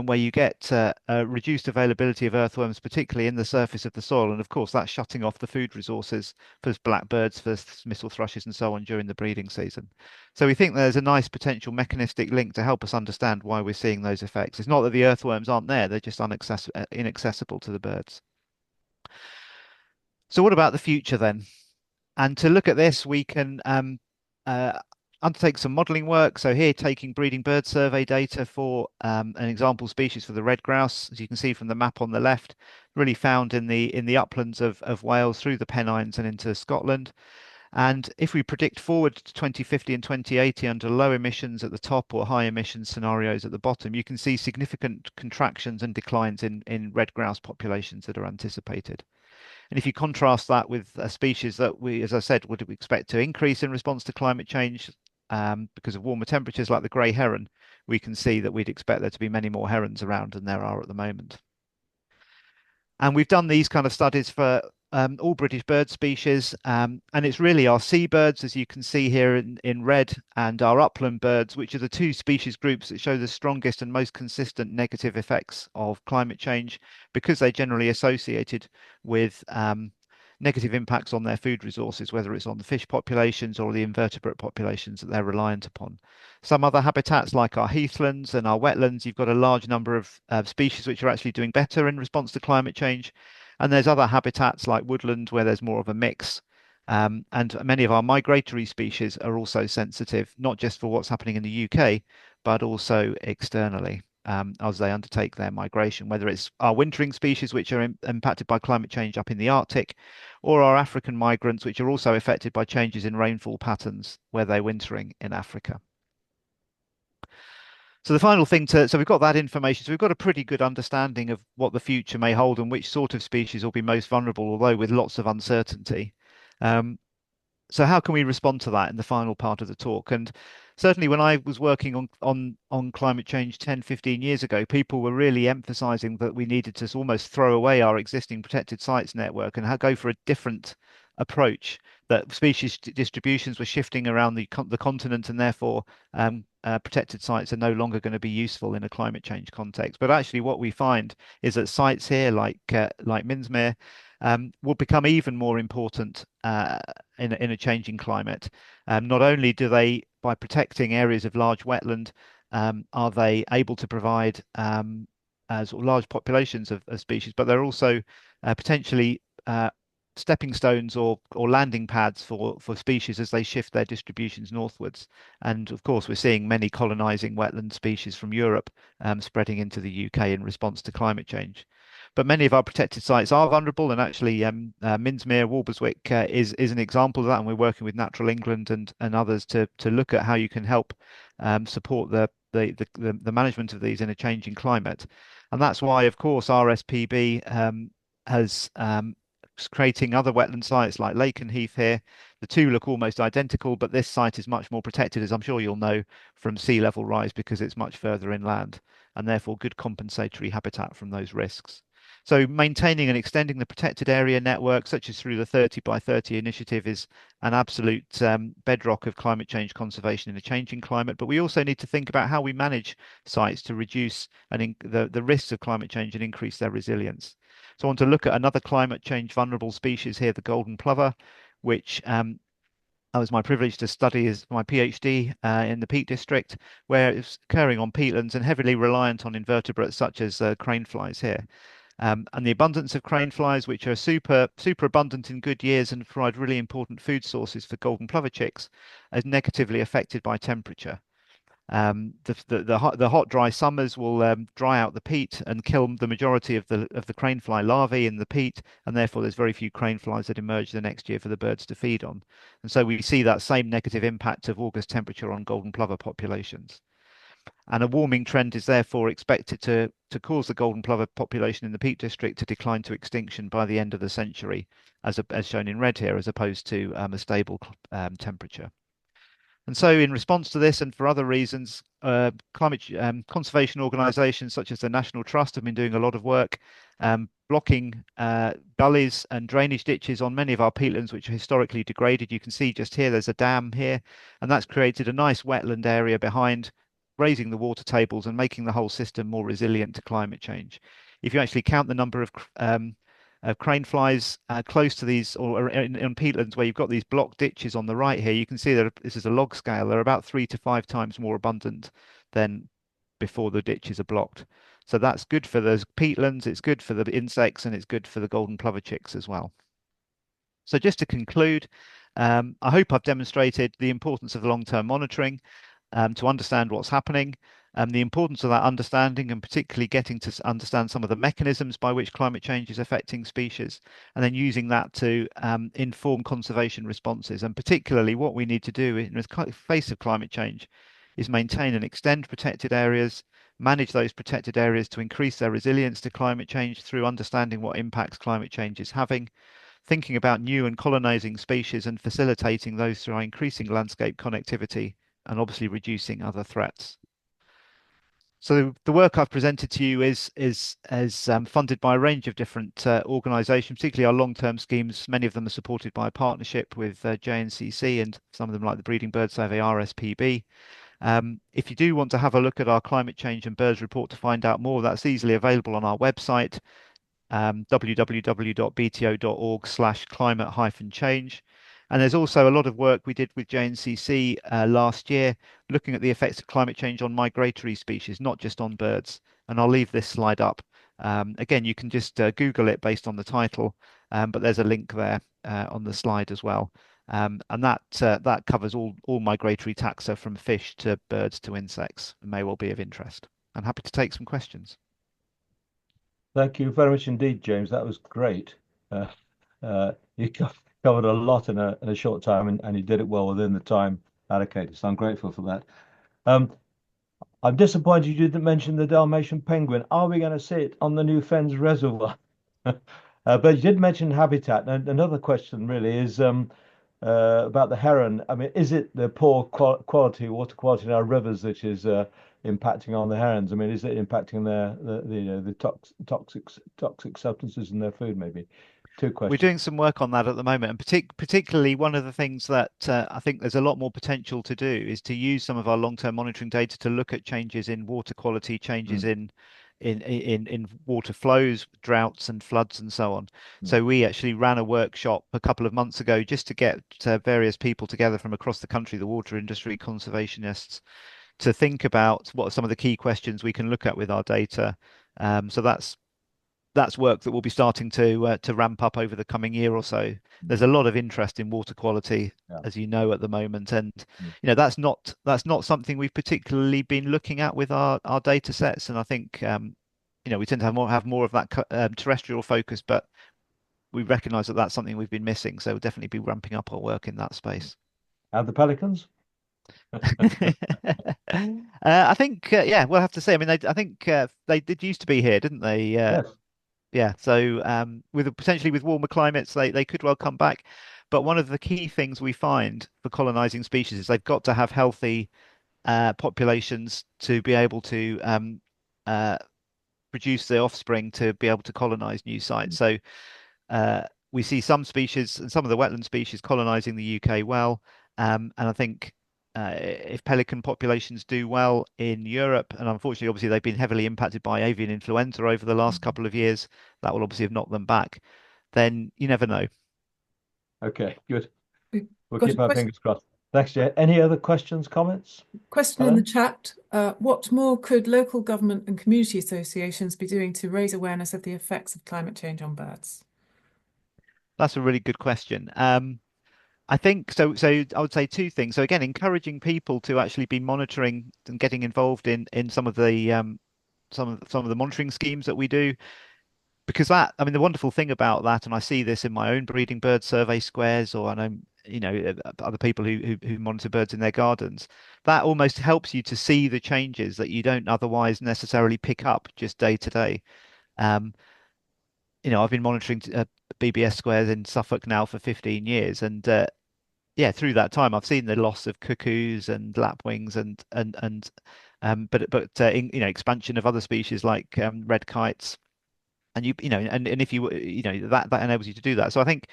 where you get reduced availability of earthworms, particularly in the surface of the soil. And of course, that's shutting off the food resources for blackbirds, for mistle thrushes and so on during the breeding season. So we think there's a nice potential mechanistic link to help us understand why we're seeing those effects. It's not that the earthworms aren't there, they're just inaccessible to the birds. So what about the future then? And to look at this, we can undertake some modelling work. So here, taking breeding bird survey data for an example species for the red grouse, as you can see from the map on the left, really found in the uplands of Wales through the Pennines and into Scotland. And if we predict forward to 2050 and 2080 under low emissions at the top or high emissions scenarios at the bottom, you can see significant contractions and declines in red grouse populations that are anticipated. And if you contrast that with a species that we, as I said, would expect to increase in response to climate change because of warmer temperatures, like the grey heron, we can see that we'd expect there to be many more herons around than there are at the moment. And we've done these kind of studies for all British bird species, and it's really our seabirds, as you can see here in red, and our upland birds, which are the two species groups that show the strongest and most consistent negative effects of climate change, because they're generally associated with negative impacts on their food resources, whether it's on the fish populations or the invertebrate populations that they're reliant upon. Some other habitats, like our heathlands and our wetlands, you've got a large number of species which are actually doing better in response to climate change. And there's other habitats like woodland where there's more of a mix. And many of our migratory species are also sensitive, not just for what's happening in the UK, but also externally as they undertake their migration, whether it's our wintering species, which are impacted by climate change up in the Arctic, or our African migrants, which are also affected by changes in rainfall patterns where they're wintering in Africa. So the final thing so we've got that information. So we've got a pretty good understanding of what the future may hold and which sort of species will be most vulnerable, although with lots of uncertainty. So how can we respond to that in the final part of the talk? And certainly when I was working on climate change 10, 15 years ago, people were really emphasizing that we needed to almost throw away our existing protected sites network and go for a different approach, that species distributions were shifting around the continent, and therefore protected sites are no longer going to be useful in a climate change context. But actually what we find is that sites here like Minsmere will become even more important in a changing climate. Not only do they, by protecting areas of large wetland, are they able to provide sort of large populations of species, but they're also potentially stepping stones or landing pads for species as they shift their distributions northwards. And of course, we're seeing many colonizing wetland species from Europe spreading into the UK in response to climate change. But many of our protected sites are vulnerable, and actually Minsmere, Walberswick is an example of that, and we're working with Natural England and others to look at how you can help support the management of these in a changing climate. And that's why, of course, RSPB has creating other wetland sites like Lakenheath here. The two look almost identical, but this site is much more protected, as I'm sure you'll know, from sea level rise, because it's much further inland, and therefore good compensatory habitat from those risks. So maintaining and extending the protected area network, such as through the 30 by 30 initiative, is an absolute bedrock of climate change conservation in a changing climate. But we also need to think about how we manage sites to reduce the risks of climate change and increase their resilience. So I want to look at another climate change vulnerable species here, the golden plover, which it was my privilege to study as my PhD in the Peak District, where it's occurring on peatlands and heavily reliant on invertebrates such as crane flies here. And the abundance of crane flies, which are super abundant in good years and provide really important food sources for golden plover chicks, is negatively affected by temperature. The hot, dry summers will dry out the peat and kill the majority of the crane fly larvae in the peat, and therefore there's very few crane flies that emerge the next year for the birds to feed on. And so we see that same negative impact of August temperature on golden plover populations. And a warming trend is therefore expected to cause the golden plover population in the Peak District to decline to extinction by the end of the century, as shown in red here, as opposed to a stable temperature. And so in response to this and for other reasons, climate conservation organisations such as the National Trust have been doing a lot of work blocking gullies and drainage ditches on many of our peatlands, which are historically degraded. You can see just here, there's a dam here, and that's created a nice wetland area behind, raising the water tables and making the whole system more resilient to climate change. If you actually count the number of crane flies close to these, or in peatlands where you've got these block ditches on the right here, you can see that this is a log scale. They're about 3 to 5 times more abundant than before the ditches are blocked. So that's good for those peatlands, it's good for the insects, and it's good for the golden plover chicks as well. So just to conclude, I hope I've demonstrated the importance of long-term monitoring to understand what's happening, the importance of that understanding, and particularly getting to understand some of the mechanisms by which climate change is affecting species, and then using that to inform conservation responses. And particularly what we need to do in the face of climate change is maintain and extend protected areas, manage those protected areas to increase their resilience to climate change through understanding what impacts climate change is having, thinking about new and colonizing species and facilitating those through increasing landscape connectivity and obviously reducing other threats. So the work I've presented to you is funded by a range of different organisations, particularly our long-term schemes. Many of them are supported by a partnership with JNCC, and some of them, like the Breeding Bird Survey, RSPB. If you do want to have a look at our climate change and birds report to find out more, that's easily available on our website, www.bto.org/climate-change. And there's also a lot of work we did with JNCC last year, looking at the effects of climate change on migratory species, not just on birds. And I'll leave this slide up. Again, you can just Google it based on the title, but there's a link there on the slide as well. And that covers all migratory taxa, from fish to birds to insects, and may well be of interest. I'm happy to take some questions. Thank you very much indeed, James. That was great. You covered a lot in a short time, and you did it well within the time allocated. So I'm grateful for that. I'm disappointed you didn't mention the Dalmatian penguin. Are we going to see it on the New Fens Reservoir? But you did mention habitat. And another question really is about the heron. I mean, is it the poor water quality in our rivers that is impacting on the herons? I mean, is it impacting the toxic substances in their food? Maybe. Two questions. We're doing some work on that at the moment, and particularly one of the things that I think there's a lot more potential to do is to use some of our long-term monitoring data to look at changes in water quality, changes in water flows, droughts and floods and so on. So we actually ran a workshop a couple of months ago just to get various people together from across the country, the water industry, conservationists, to think about what are some of the key questions we can look at with our data. So that's work that we'll be starting to ramp up over the coming year or so. There's a lot of interest in water quality, as you know, at the moment, and that's not something we've particularly been looking at with our data sets. And I think we tend to have more of that terrestrial focus, but we recognise that that's something we've been missing. So we'll definitely be ramping up our work in that space. And the pelicans? I think we'll have to see. I mean, I think they did used to be here, didn't they? Yes. Yeah, so potentially with warmer climates, they could well come back. But one of the key things we find for colonizing species is they've got to have healthy populations to be able to produce the offspring to be able to colonize new sites. So we see some species and some of the wetland species colonizing the UK well, and I think if pelican populations do well in Europe, and unfortunately, obviously, they've been heavily impacted by avian influenza over the last couple of years, that will obviously have knocked them back, then you never know. Okay, good. We'll Got keep a our fingers crossed. Thanks, Jay. Any other questions, comments? Question in the chat. What more could local government and community associations be doing to raise awareness of the effects of climate change on birds? That's a really good question. I think so. So I would say two things. So again, encouraging people to actually be monitoring and getting involved in some of the monitoring schemes that we do, because the wonderful thing about that, and I see this in my own breeding bird survey squares, or I know other people who monitor birds in their gardens, that almost helps you to see the changes that you don't otherwise necessarily pick up just day to day. I've been monitoring BBS squares in Suffolk now for 15 years, and through that time, I've seen the loss of cuckoos and lapwings but expansion of other species like red kites, and if that enables you to do that. So I think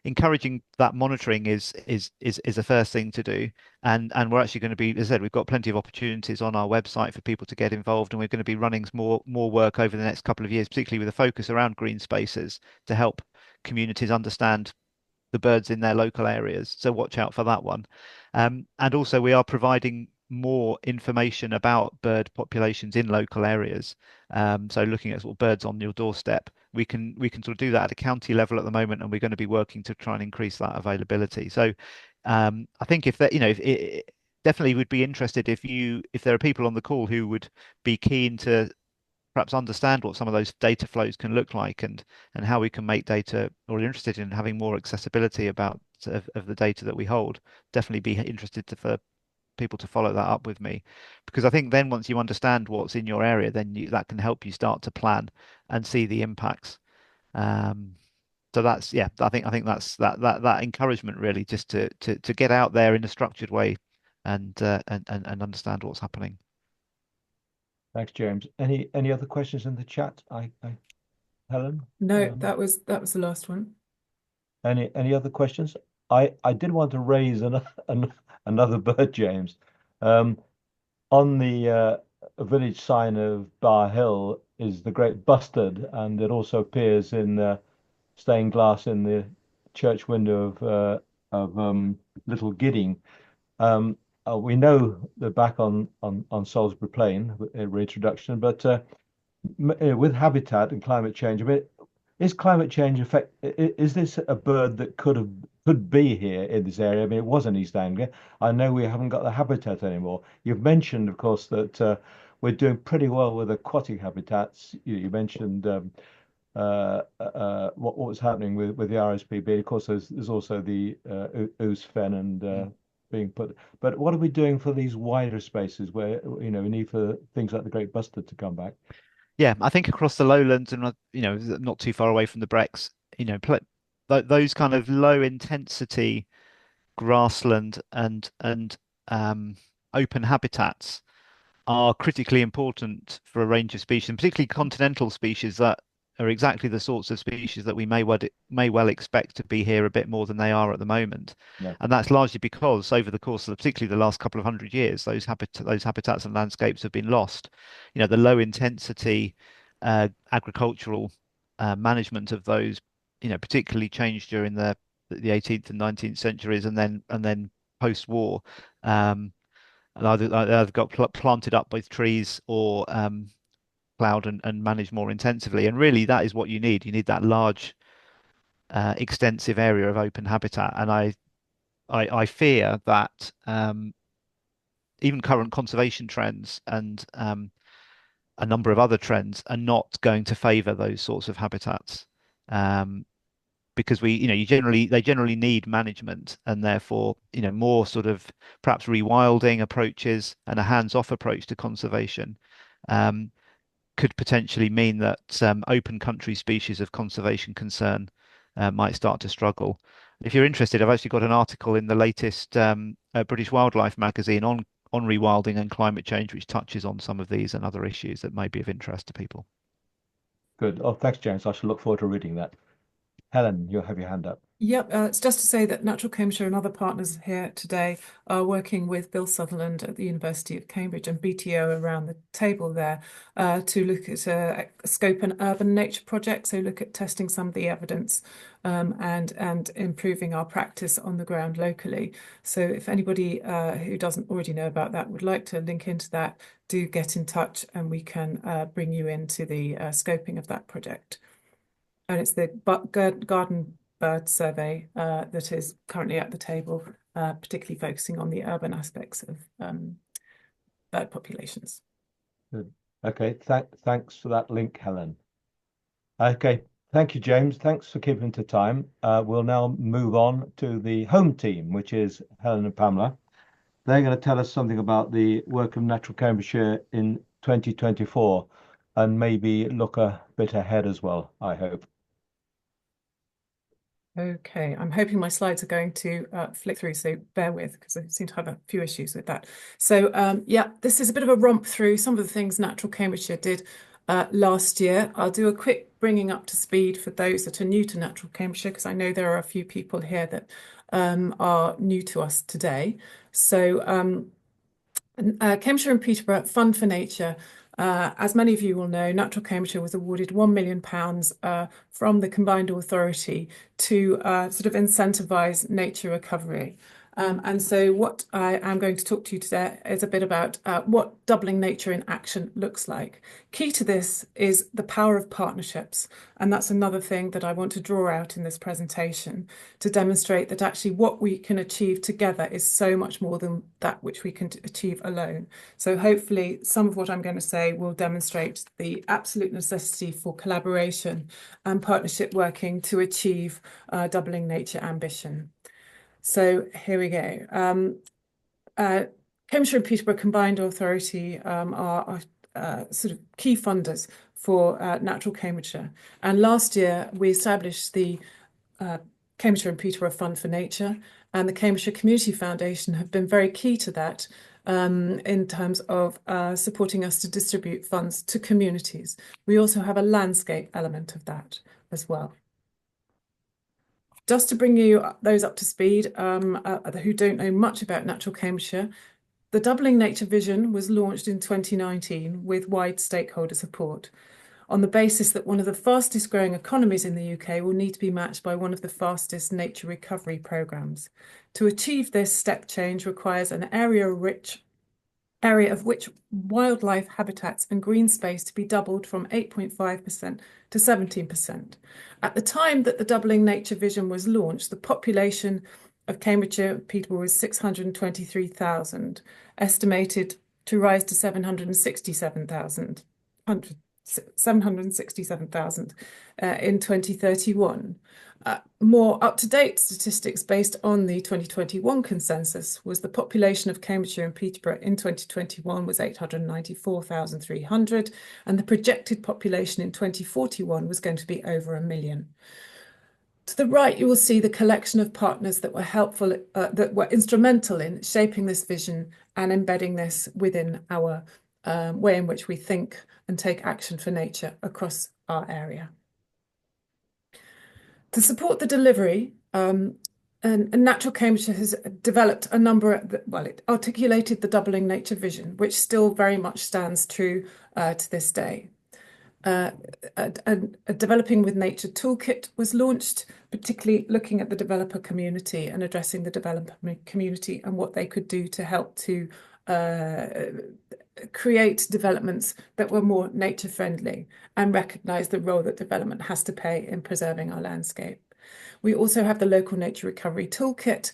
encouraging that monitoring is the first thing to do, and we're actually going to be, as I said, we've got plenty of opportunities on our website for people to get involved, and we're going to be running more work over the next couple of years, particularly with a focus around green spaces to help communities understand the birds in their local areas. So watch out for that one. And also we are providing more information about bird populations in local areas. So looking at sort of birds on your doorstep, we can sort of do that at a county level at the moment, and we're going to be working to try and increase that availability. So I think if it definitely would be interested if there are people on the call who would be keen to perhaps understand what some of those data flows can look like, and how we can make data, or are interested in having more accessibility about of the data that we hold, definitely be interested for people to follow that up with me, because I think then once you understand what's in your area, then that can help you start to plan and see the impacts. So that's, yeah, I think that encouragement really, just to get out there in a structured way and understand what's happening. Thanks, James. Any other questions in the chat? Helen? No, that was the last one. Any other questions? I did want to raise another bird, James. On the village sign of Bar Hill is the great bustard, and it also appears in stained glass in the church window of Little Gidding. We know they're back on Salisbury Plain reintroduction, but with habitat and climate change, I mean, is climate change is this a bird that could be here in this area? I mean, it was in East Anglia. I know we haven't got the habitat anymore. You've mentioned, of course, that we're doing pretty well with aquatic habitats. You mentioned what was happening with the RSPB. Of course, there's also the Ouse Fen and being put. But what are we doing for these wider spaces where we need for things like the great bustard to come back? Yeah, I think across the lowlands and not too far away from the Brecks, those kind of low intensity grassland and open habitats are critically important for a range of species, and particularly continental species that are exactly the sorts of species that we may well expect to be here a bit more than they are at the moment. Yeah. And that's largely because over the course of particularly the last couple of hundred years, those habitats and landscapes have been lost. The low intensity agricultural management of those, particularly changed during the 18th and 19th centuries, and then post-war. And either got planted up with trees or plowed and managed more intensively. And really, that is what you need. You need that large, extensive area of open habitat. And I fear that even current conservation trends and a number of other trends are not going to favour those sorts of habitats. Because they generally need management, and therefore, more sort of perhaps rewilding approaches and a hands-off approach to conservation could potentially mean that open country species of conservation concern might start to struggle. If you're interested, I've actually got an article in the latest British Wildlife magazine on rewilding and climate change, which touches on some of these and other issues that may be of interest to people. Good. Oh, thanks, James. I shall look forward to reading that. Helen, you have your hand up. Yep, it's just to say that Natural Cambridgeshire and other partners here today are working with Bill Sutherland at the University of Cambridge and BTO around the table there to look at a scope and urban nature project. So look at testing some of the evidence and improving our practice on the ground locally. So if anybody who doesn't already know about that would like to link into that, do get in touch and we can bring you into the scoping of that project. And it's the Garden Bird Survey that is currently at the table, particularly focusing on the urban aspects of bird populations. Good. Okay, thanks for that link, Helen. Okay, thank you, James. Thanks for keeping to time. We'll now move on to the home team, which is Helen and Pamela. They're going to tell us something about the work of Natural Cambridgeshire in 2024 and maybe look a bit ahead as well, I hope. Okay, I'm hoping my slides are going to flick through, so bear with, because I seem to have a few issues with that. So yeah, this is a bit of a romp through some of the things Natural Cambridgeshire did last year. I'll do a quick bringing up to speed for those that are new to Natural Cambridgeshire, because I know there are a few people here that are new to us today. So Cambridgeshire and Peterborough Fund for Nature. As many of you will know, Natural Cambridgeshire was awarded £1 million from the Combined Authority to sort of incentivise nature recovery. And so what I am going to talk to you today is a bit about what doubling nature in action looks like. Key to this is the power of partnerships. And that's another thing that I want to draw out in this presentation to demonstrate that actually what we can achieve together is so much more than that which we can achieve alone. So hopefully some of what I'm going to say will demonstrate the absolute necessity for collaboration and partnership working to achieve doubling nature ambition. So here we go. Cambridgeshire and Peterborough Combined Authority are sort of key funders for Natural Cambridgeshire. And last year we established the Cambridgeshire and Peterborough Fund for Nature and the Cambridgeshire Community Foundation have been very key to that in terms of supporting us to distribute funds to communities. We also have a landscape element of that as well. Just to bring you those up to speed who don't know much about Natural Cambridgeshire, the Doubling Nature Vision was launched in 2019 with wide stakeholder support on the basis that one of the fastest growing economies in the UK will need to be matched by one of the fastest nature recovery programmes. To achieve this, step change requires an area of which wildlife habitats and green space to be doubled from 8.5% to 17%. At the time that the Doubling Nature Vision was launched, the population of Cambridgeshire and Peterborough was 623,000, estimated to rise to 767,000 in 2031. More up-to-date statistics based on the 2021 census was the population of Cambridgeshire and Peterborough in 2021 was 894,300, and the projected population in 2041 was going to be over 1 million. To the right, you will see the collection of partners that were helpful, that were instrumental in shaping this vision and embedding this within our way in which we think and take action for nature across our area. To support the delivery, and Natural Cambridgeshire has developed a number of, it articulated the Doubling Nature Vision, which still very much stands true to this day. A Developing with Nature toolkit was launched, particularly looking at the developer community and addressing the developer community and what they could do to help to create developments that were more nature friendly and recognise the role that development has to play in preserving our landscape. We also have the Local Nature Recovery Toolkit,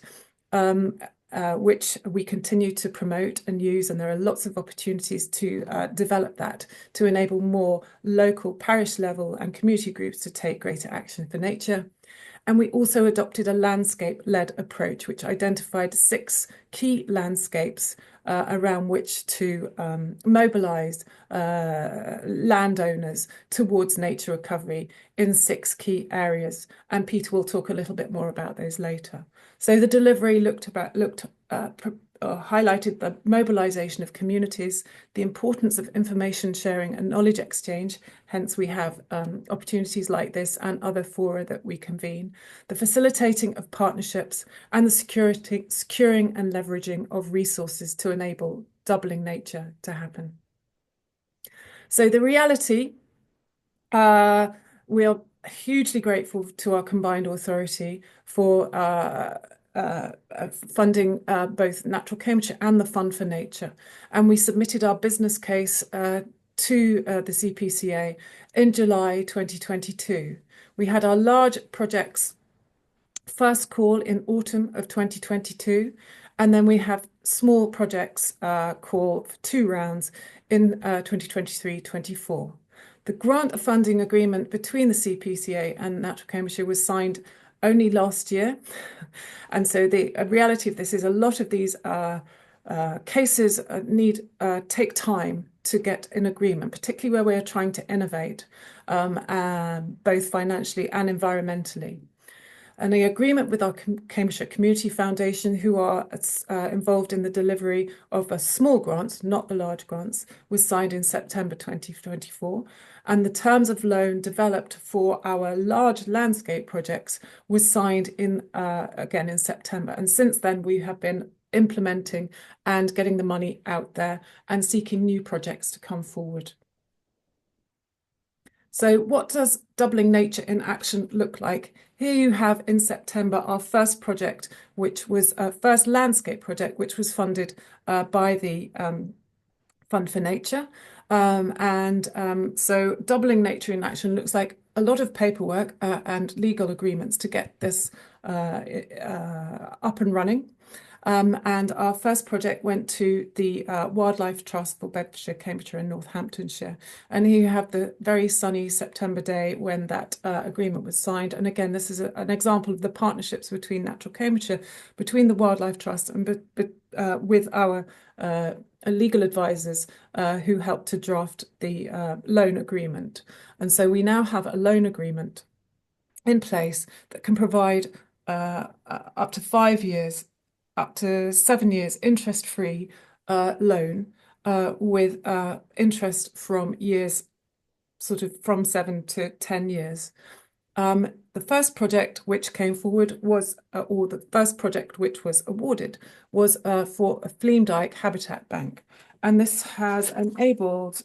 which we continue to promote and use, and there are lots of opportunities to develop that to enable more local parish level and community groups to take greater action for nature. And we also adopted a landscape-led approach, which identified 6 key landscapes around which to mobilise landowners towards nature recovery in 6 key areas. And Peter will talk a little bit more about those later. So the delivery highlighted the mobilisation of communities, the importance of information sharing and knowledge exchange, hence we have opportunities like this and other fora that we convene, the facilitating of partnerships and the securing and leveraging of resources to enable doubling nature to happen. So the reality, we are hugely grateful to our combined authority for funding both Natural Cambridgeshire and the Fund for Nature. And we submitted our business case to the CPCA in July 2022. We had our large projects first call in autumn of 2022, and then we have small projects call for 2 rounds in 2023-24. The grant funding agreement between the CPCA and Natural Cambridgeshire was signed only last year. And so the reality of this is a lot of these cases take time to get an agreement, particularly where we're trying to innovate, both financially and environmentally. And the agreement with our Cambridgeshire Community Foundation, who are involved in the delivery of small grants, not the large grants, was signed in September 2024. And the terms of loan developed for our large landscape projects was signed again in September. And since then, we have been implementing and getting the money out there and seeking new projects to come forward. So what does Doubling Nature in Action look like? Here you have in September our first project, which was a first landscape project, which was funded by the Fund for Nature. So Doubling Nature in Action looks like a lot of paperwork and legal agreements to get this up and running. And our first project went to the Wildlife Trust for Bedfordshire, Cambridgeshire and Northamptonshire. And here you have the very sunny September day when that agreement was signed. And again, this is an example of the partnerships between Natural Cambridgeshire, between the Wildlife Trust and with our legal advisors who helped to draft the loan agreement. And so we now have a loan agreement in place that can provide up to 5 years, up to 7 years interest-free loan with interest from years sort of from 7 to 10 years. The first project which came forward was, or the first project which was awarded was for a Fleamdyke Habitat Bank. And this has enabled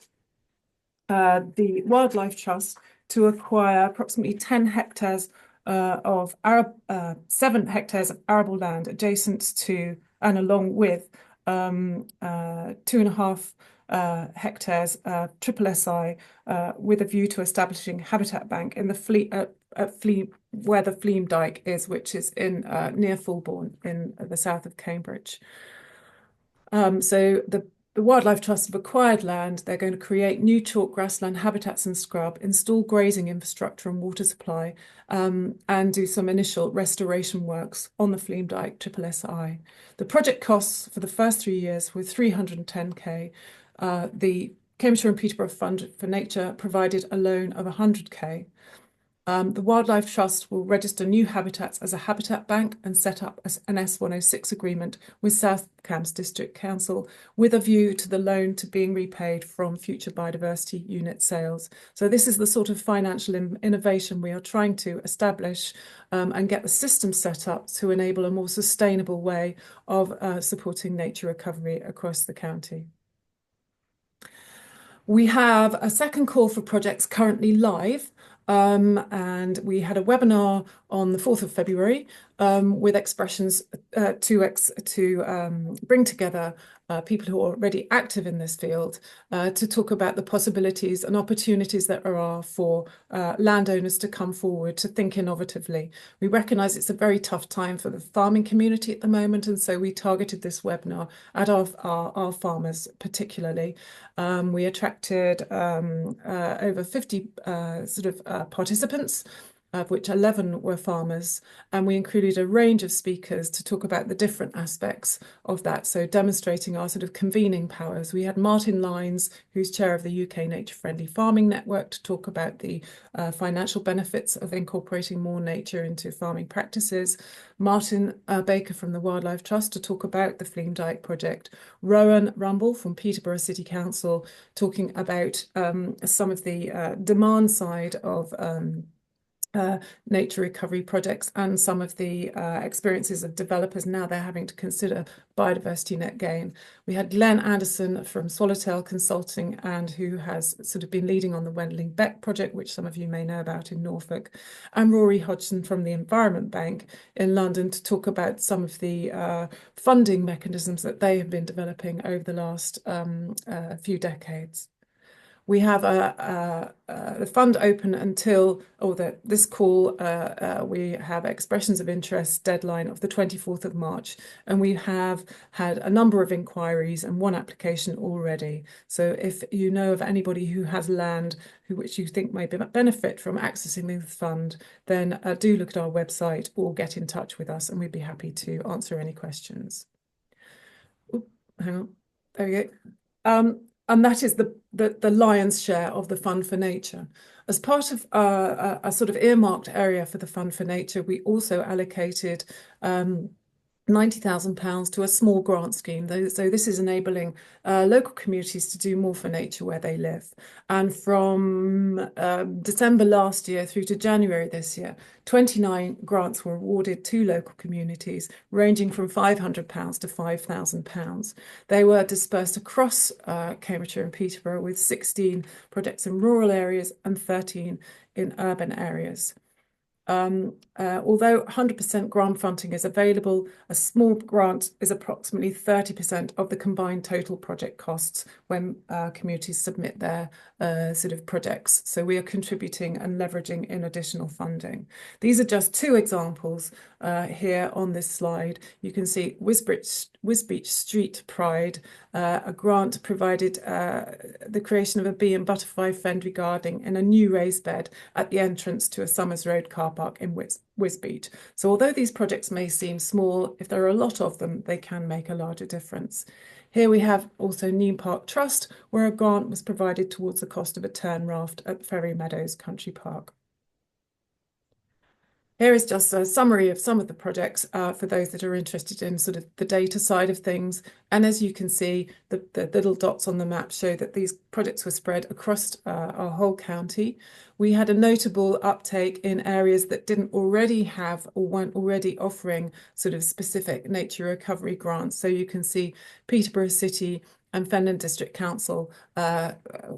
the Wildlife Trust to acquire approximately 10 hectares of 7 hectares of arable land adjacent to and along with 2.5 hectares triple SI with a view to establishing Habitat Bank in the where the Fleamdyke is, which is in near Fulbourn in the south of Cambridge. So the Wildlife Trust have acquired land. They're going to create new chalk grassland habitats and scrub, install grazing infrastructure and water supply, and do some initial restoration works on the Fleamdyke triple SI. The project costs for the first 3 years were 310k. The Cambridgeshire and Peterborough Fund for Nature provided a loan of 100k. The Wildlife Trust will register new habitats as a habitat bank and set up an S106 agreement with South Cambs District Council with a view to the loan to being repaid from future biodiversity unit sales. So this is the sort of financial innovation we are trying to establish and get the system set up to enable a more sustainable way of supporting nature recovery across the county. We have a second call for projects currently live. And we had a webinar on the 4th of February with expressions to bring together people who are already active in this field to talk about the possibilities and opportunities that there are for landowners to come forward to think innovatively. We recognise it's a very tough time for the farming community at the moment, and so we targeted this webinar at our farmers particularly. We attracted over 50 participants, of which 11 were farmers, and we included a range of speakers to talk about the different aspects of that, so demonstrating our sort of convening powers. We had Martin Lyons, who's chair of the UK Nature Friendly Farming Network, to talk about the financial benefits of incorporating more nature into farming practices. Martin Baker from the Wildlife Trust to talk about the Fleamdyke project. Rowan Rumble from Peterborough City Council talking about some of the demand side of nature recovery projects and some of the experiences of developers now they're having to consider biodiversity net gain. We had Glenn Anderson from Swallowtail Consulting, and who has sort of been leading on the Wendling Beck project, which some of you may know about in Norfolk, and Rory Hodgson from the Environment Bank in London to talk about some of the funding mechanisms that they have been developing over the last few decades. We have the fund open until, this call, we have expressions of interest deadline of the 24th of March, and we have had a number of inquiries and one application already. So if you know of anybody who has land which you think may benefit from accessing the fund, then do look at our website or get in touch with us, and we'd be happy to answer any questions. Ooh, hang on, there we go. And that is the lion's share of the Fund for Nature. As part of a sort of earmarked area for the Fund for Nature, we also allocated £90,000 to a small grant scheme. So this is enabling local communities to do more for nature where they live. And from December last year through to January this year, 29 grants were awarded to local communities, ranging from £500 to £5,000. They were dispersed across Cambridgeshire and Peterborough, with 16 projects in rural areas and 13 in urban areas. Although 100% grant funding is available, a small grant is approximately 30% of the combined total project costs when communities submit their sort of projects. So we are contributing and leveraging in additional funding. These are just two examples here on this slide. You can see Wisbeach Street Pride, a grant provided the creation of a bee and butterfly friendly gardening in a new raised bed at the entrance to a Summers Road car park in Wisbeach. So although these projects may seem small, if there are a lot of them, they can make a larger difference. Here we have also Neam Park Trust, where a grant was provided towards the cost of a turn raft at Ferry Meadows Country Park. Here is just a summary of some of the projects for those that are interested in sort of the data side of things. And as you can see, the little dots on the map show that these projects were spread across our whole county. We had a notable uptake in areas that didn't already have or weren't already offering sort of specific nature recovery grants. So you can see Peterborough City and Fenland District Council,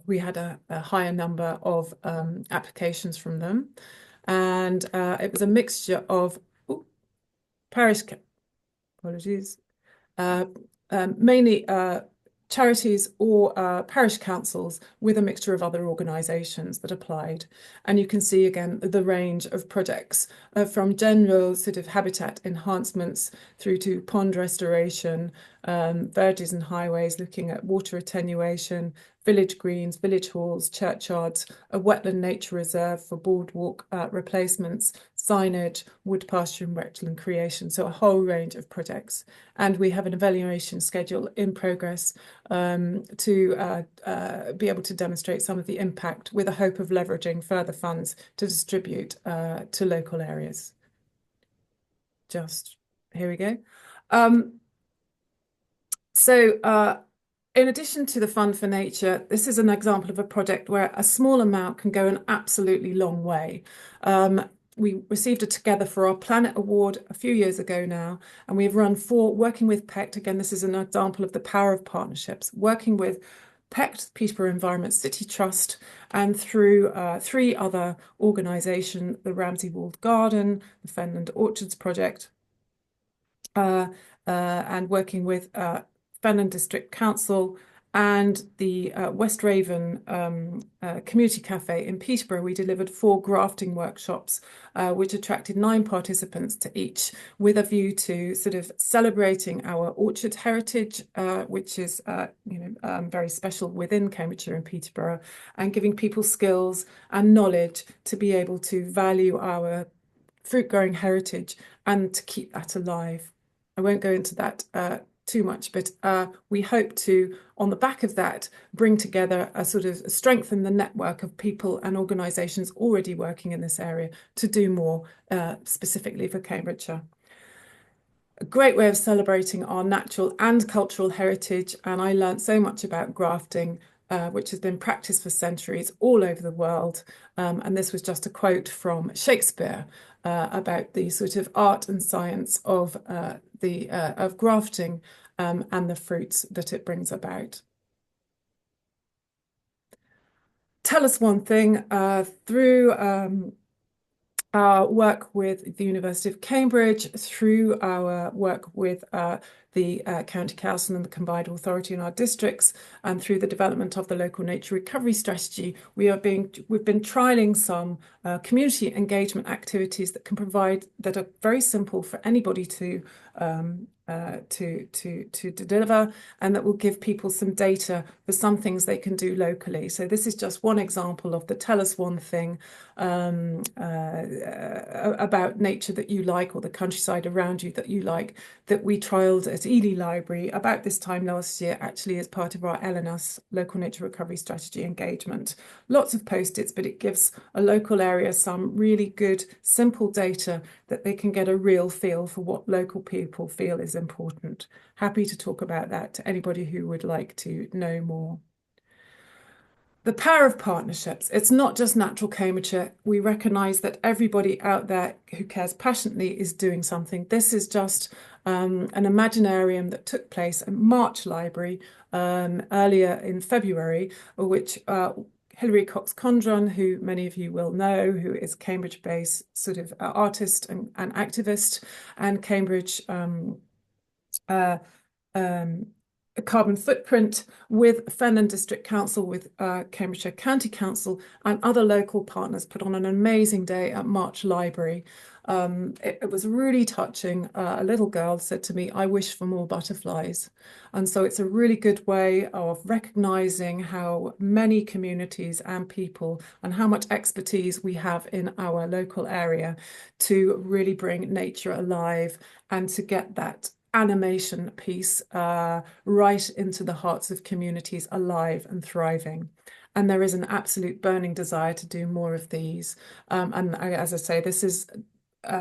we had a higher number of applications from them. And it was a mixture of apologies, mainly charities or parish councils with a mixture of other organisations that applied. And you can see again the range of projects from general sort of habitat enhancements through to pond restoration, verges and highways, looking at water attenuation, village greens, village halls, churchyards, a wetland nature reserve for boardwalk replacements, signage, wood pasture and wetland creation. So a whole range of projects. And we have an evaluation schedule in progress to be able to demonstrate some of the impact with a hope of leveraging further funds to distribute to local areas. Just here we go. In addition to the Fund for Nature, this is an example of a project where a small amount can go an absolutely long way. We received a Together for Our Planet award a few years ago now, and we've run 4, working with PECT. Again, this is an example of the power of partnerships, working with PECT, Peterborough Environment City Trust, and through 3 other organisations, the Ramsey Walled Garden, the Fenland Orchards Project, and working with Fenland District Council and the West Raven Community Cafe in Peterborough. We delivered 4 grafting workshops, which attracted 9 participants to each, with a view to sort of celebrating our orchard heritage, which is very special within Cambridgeshire and Peterborough, and giving people skills and knowledge to be able to value our fruit growing heritage and to keep that alive. I won't go into that too much, but we hope to, on the back of that, bring together a sort of strengthen the network of people and organisations already working in this area to do more specifically for Cambridgeshire. A great way of celebrating our natural and cultural heritage, and I learned so much about grafting, which has been practiced for centuries all over the world. And this was just a quote from Shakespeare about the sort of art and science of grafting and the fruits that it brings about. Tell us one thing through our work with the University of Cambridge, through our work with the County Council and the Combined Authority in our districts, and through the development of the local nature recovery strategy, we've been trialling some community engagement activities that can provide, that are very simple for anybody to deliver, and that will give people some data for some things they can do locally. So this is just one example of the tell us one thing about nature that you like, or the countryside around you that you like, that we trialled at Ely Library about this time last year, actually as part of our LNS, Local Nature Recovery Strategy engagement. Lots of post-its, but it gives a local area some really good, simple data that they can get a real feel for what local people feel is important. Happy to talk about that to anybody who would like to know more. The power of partnerships. It's not just Natural Cambridgeshire. We recognise that everybody out there who cares passionately is doing something. This is just an Imaginarium that took place at March Library earlier in February, which Hilary Cox-Condron, who many of you will know, who is Cambridge-based sort of artist and activist, and Cambridge a carbon footprint, with Fenland District Council, with Cambridgeshire County Council and other local partners, put on an amazing day at March Library. It was really touching. A little girl said to me, "I wish for more butterflies." And so it's a really good way of recognising how many communities and people and how much expertise we have in our local area to really bring nature alive and to get that animation piece right into the hearts of communities, alive and thriving. And there is an absolute burning desire to do more of these. And as I say, this is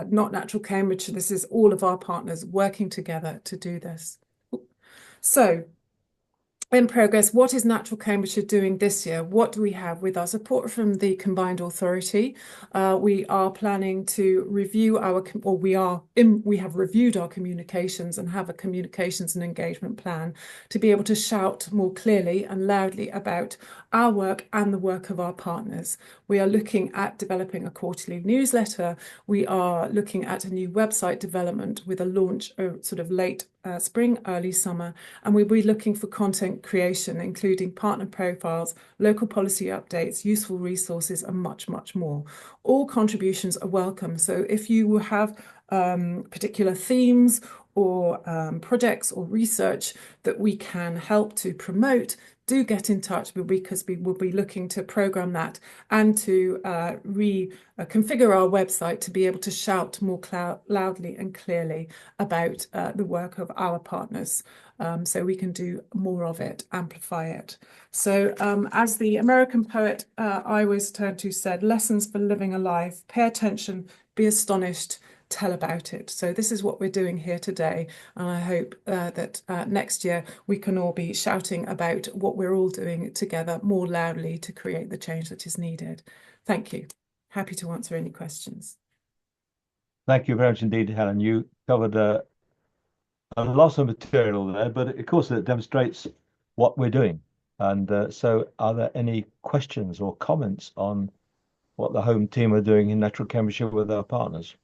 not Natural Cambridgeshire. This is all of our partners working together to do this. So, in progress, what is Natural Cambridgeshire doing this year? What do we have? With our support from the Combined Authority, we are planning to review we have reviewed our communications and have a communications and engagement plan to be able to shout more clearly and loudly about our work and the work of our partners. We are looking at developing a quarterly newsletter. We are looking at a new website development with a launch sort of late spring, early summer, and we'll be looking for content creation, including partner profiles, local policy updates, useful resources, and much, much more. All contributions are welcome. So if you have particular themes or projects or research that we can help to promote, do get in touch, because we will be looking to program that and to reconfigure our website to be able to shout more loudly and clearly about the work of our partners, so we can do more of it, amplify it. So as the American poet I always turn to said, lessons for living a life: pay attention, be astonished, tell about it. So this is what we're doing here today, and I hope that next year we can all be shouting about what we're all doing together more loudly to create the change that is needed. Thank you. Happy to answer any questions. Thank you very much indeed, Helen. You covered a lot of material there, but of course it demonstrates what we're doing. And so are there any questions or comments on what the home team are doing in Natural Cambridgeshire with our partners?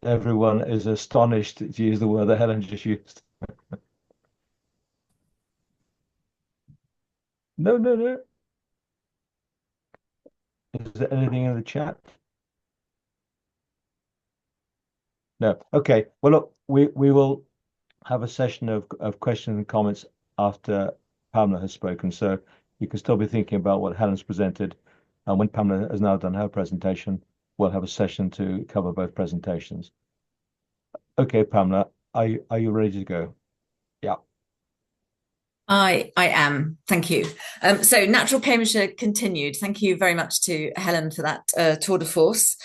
Everyone is astonished to use the word that Helen just used. No. Is there anything in the chat? No. Okay. Well, look, we will have a session of questions and comments after Pamela has spoken. So you can still be thinking about what Helen's presented. And when Pamela has now done her presentation, we'll have a session to cover both presentations. Okay, Pamela, are you ready to go? Yeah. I am. Thank you. So Natural Cambridgeshire continued. Thank you very much to Helen for that tour de force.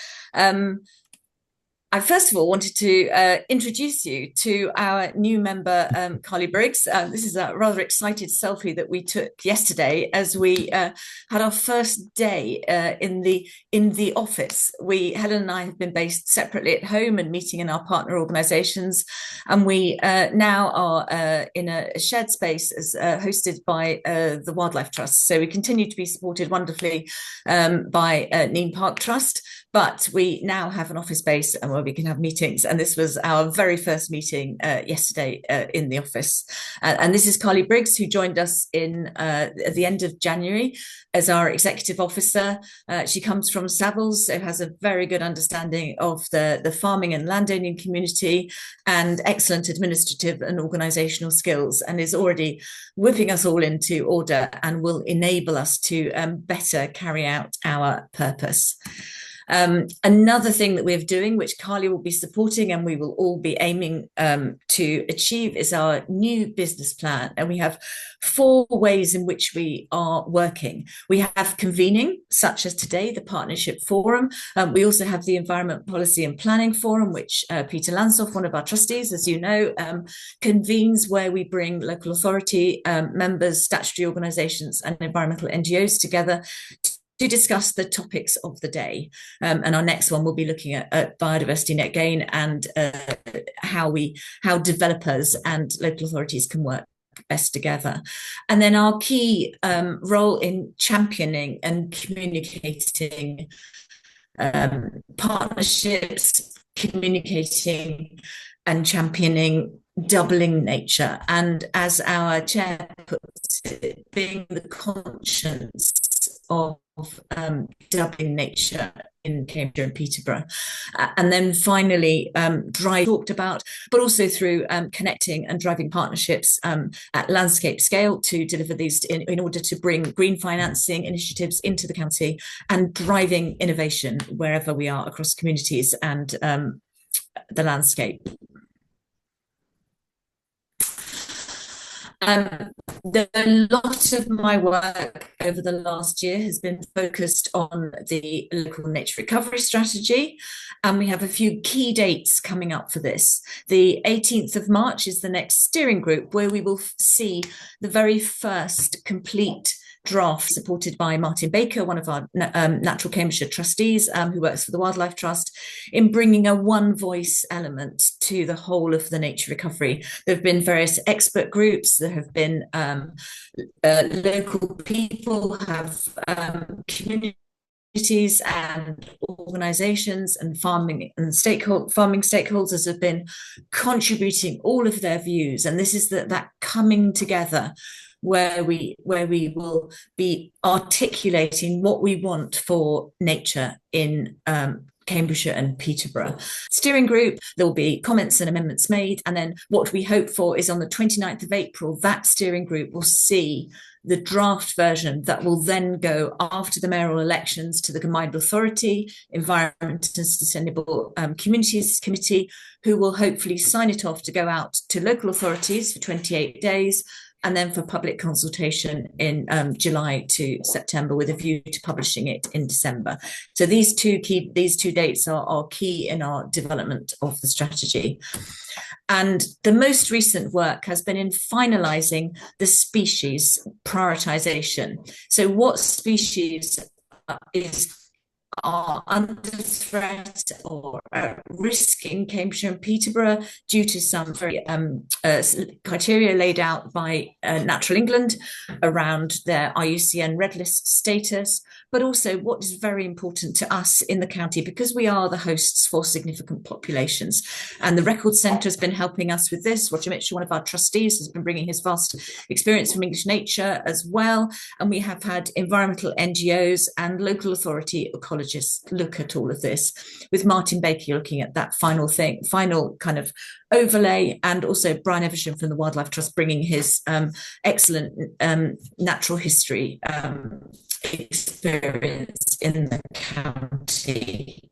I first of all wanted to introduce you to our new member, Carly Briggs. This is a rather excited selfie that we took yesterday as we had our first day in the office. Helen and I have been based separately at home and meeting in our partner organisations, and we now are in a shared space as hosted by the Wildlife Trust. So we continue to be supported wonderfully by Neen Park Trust, but we now have an office space and where we can have meetings. And this was our very first meeting yesterday in the office. And this is Carly Briggs, who joined us at the end of January as our executive officer. She comes from Savills, so has a very good understanding of the farming and landowning community and excellent administrative and organisational skills, and is already whipping us all into order and will enable us to better carry out our purpose. Another thing that we're doing, which Carly will be supporting and we will all be aiming to achieve, is our new business plan. And we have 4 ways in which we are working. We have convening, such as today, the Partnership Forum. We also have the Environment Policy and Planning Forum, which Peter Landshoff, one of our trustees, as you know, convenes, where we bring local authority members, statutory organisations and environmental NGOs together to discuss the topics of the day. And our next one will be looking at biodiversity net gain and how developers and local authorities can work best together. And then our key role in championing and communicating partnerships, communicating and championing doubling nature. And as our chair puts it, being the conscience of doubling nature in Cambridge and Peterborough. And then finally, drive talked about, but also through connecting and driving partnerships at landscape scale to deliver these in order to bring green financing initiatives into the county and driving innovation wherever we are across communities and the landscape. A lot of my work over the last year has been focused on the local nature recovery strategy, and we have a few key dates coming up for this. The 18th of March is the next steering group, where we will see the very first complete draft supported by Martin Baker, one of our Natural Cambridgeshire trustees who works for the Wildlife Trust, in bringing a one voice element to the whole of the nature recovery. There have been various expert groups, there have been local people, have communities and organisations and farming stakeholders have been contributing all of their views, and this is that coming together where we will be articulating what we want for nature in Cambridgeshire and Peterborough. Steering group, there will be comments and amendments made, and then what we hope for is on the 29th of April, that steering group will see the draft version that will then go after the mayoral elections to the Combined Authority, Environment and Sustainable Communities Committee, who will hopefully sign it off to go out to local authorities for 28 days, and then for public consultation in July to September, with a view to publishing it in December. So these two dates are key in our development of the strategy. And the most recent work has been in finalising the species prioritisation. So what species are under threat or at risk in Cambridgeshire and Peterborough due to some very criteria laid out by Natural England around their IUCN Red List status, but also what is very important to us in the county, because we are the hosts for significant populations. And the Record Centre has been helping us with this. Roger Mitchell, one of our trustees, has been bringing his vast experience from English nature as well. And we have had environmental NGOs and local authority ecologists look at all of this, with Martin Baker looking at that final kind of overlay, and also Brian Eversham from the Wildlife Trust bringing his excellent natural history experience in the county.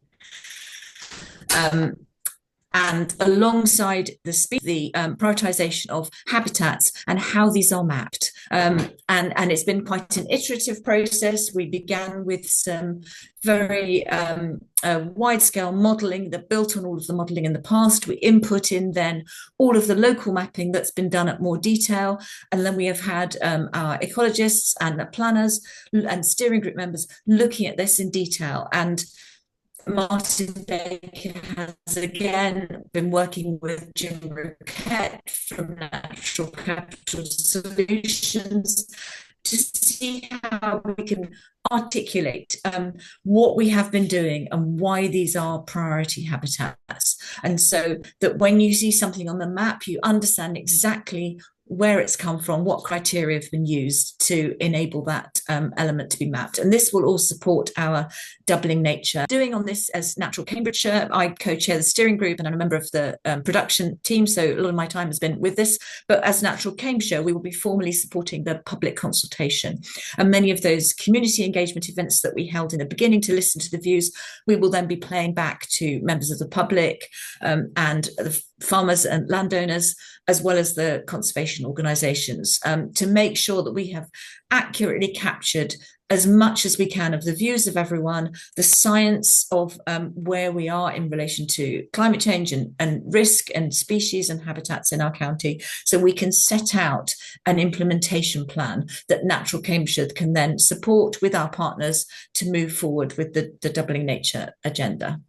And alongside the prioritisation of habitats and how these are mapped. And it's been quite an iterative process. We began with some very wide-scale modelling that built on all of the modelling in the past. We input in then all of the local mapping that's been done at more detail. And then we have had our ecologists and the planners and steering group members looking at this in detail. And Martin Baker has again been working with Jim Roquette from Natural Capital Solutions to see how we can articulate what we have been doing and why these are priority habitats. And so that when you see something on the map, you understand exactly where it's come from, what criteria have been used to enable that element to be mapped. And this will all support our doubling nature. Doing on this as Natural Cambridgeshire, I co-chair the steering group and I'm a member of the production team, so a lot of my time has been with this. But as Natural Cambridgeshire, we will be formally supporting the public consultation. And many of those community engagement events that we held in the beginning to listen to the views, we will then be playing back to members of the public and the farmers and landowners, as well as the conservation organisations, to make sure that we have accurately captured as much as we can of the views of everyone, the science of where we are in relation to climate change and risk and species and habitats in our county, so we can set out an implementation plan that Natural Cambridgeshire can then support with our partners to move forward with the doubling nature agenda.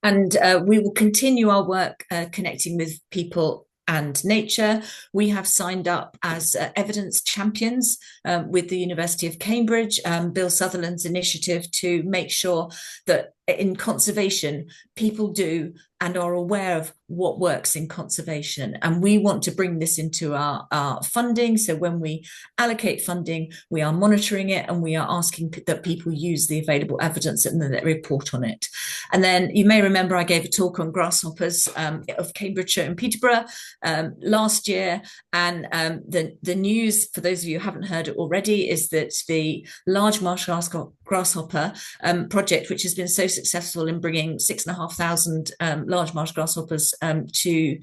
And we will continue our work connecting with people and nature. We have signed up as evidence champions with the University of Cambridge, Bill Sutherland's initiative to make sure that in conservation, people do and are aware of what works in conservation. And we want to bring this into our funding. So when we allocate funding, we are monitoring it and we are asking that people use the available evidence and then they report on it. And then you may remember I gave a talk on grasshoppers of Cambridgeshire and Peterborough last year. And the news, for those of you who haven't heard it already, is that the large marsh grasshopper project, which has been so successful in bringing 6,500 large marsh grasshoppers to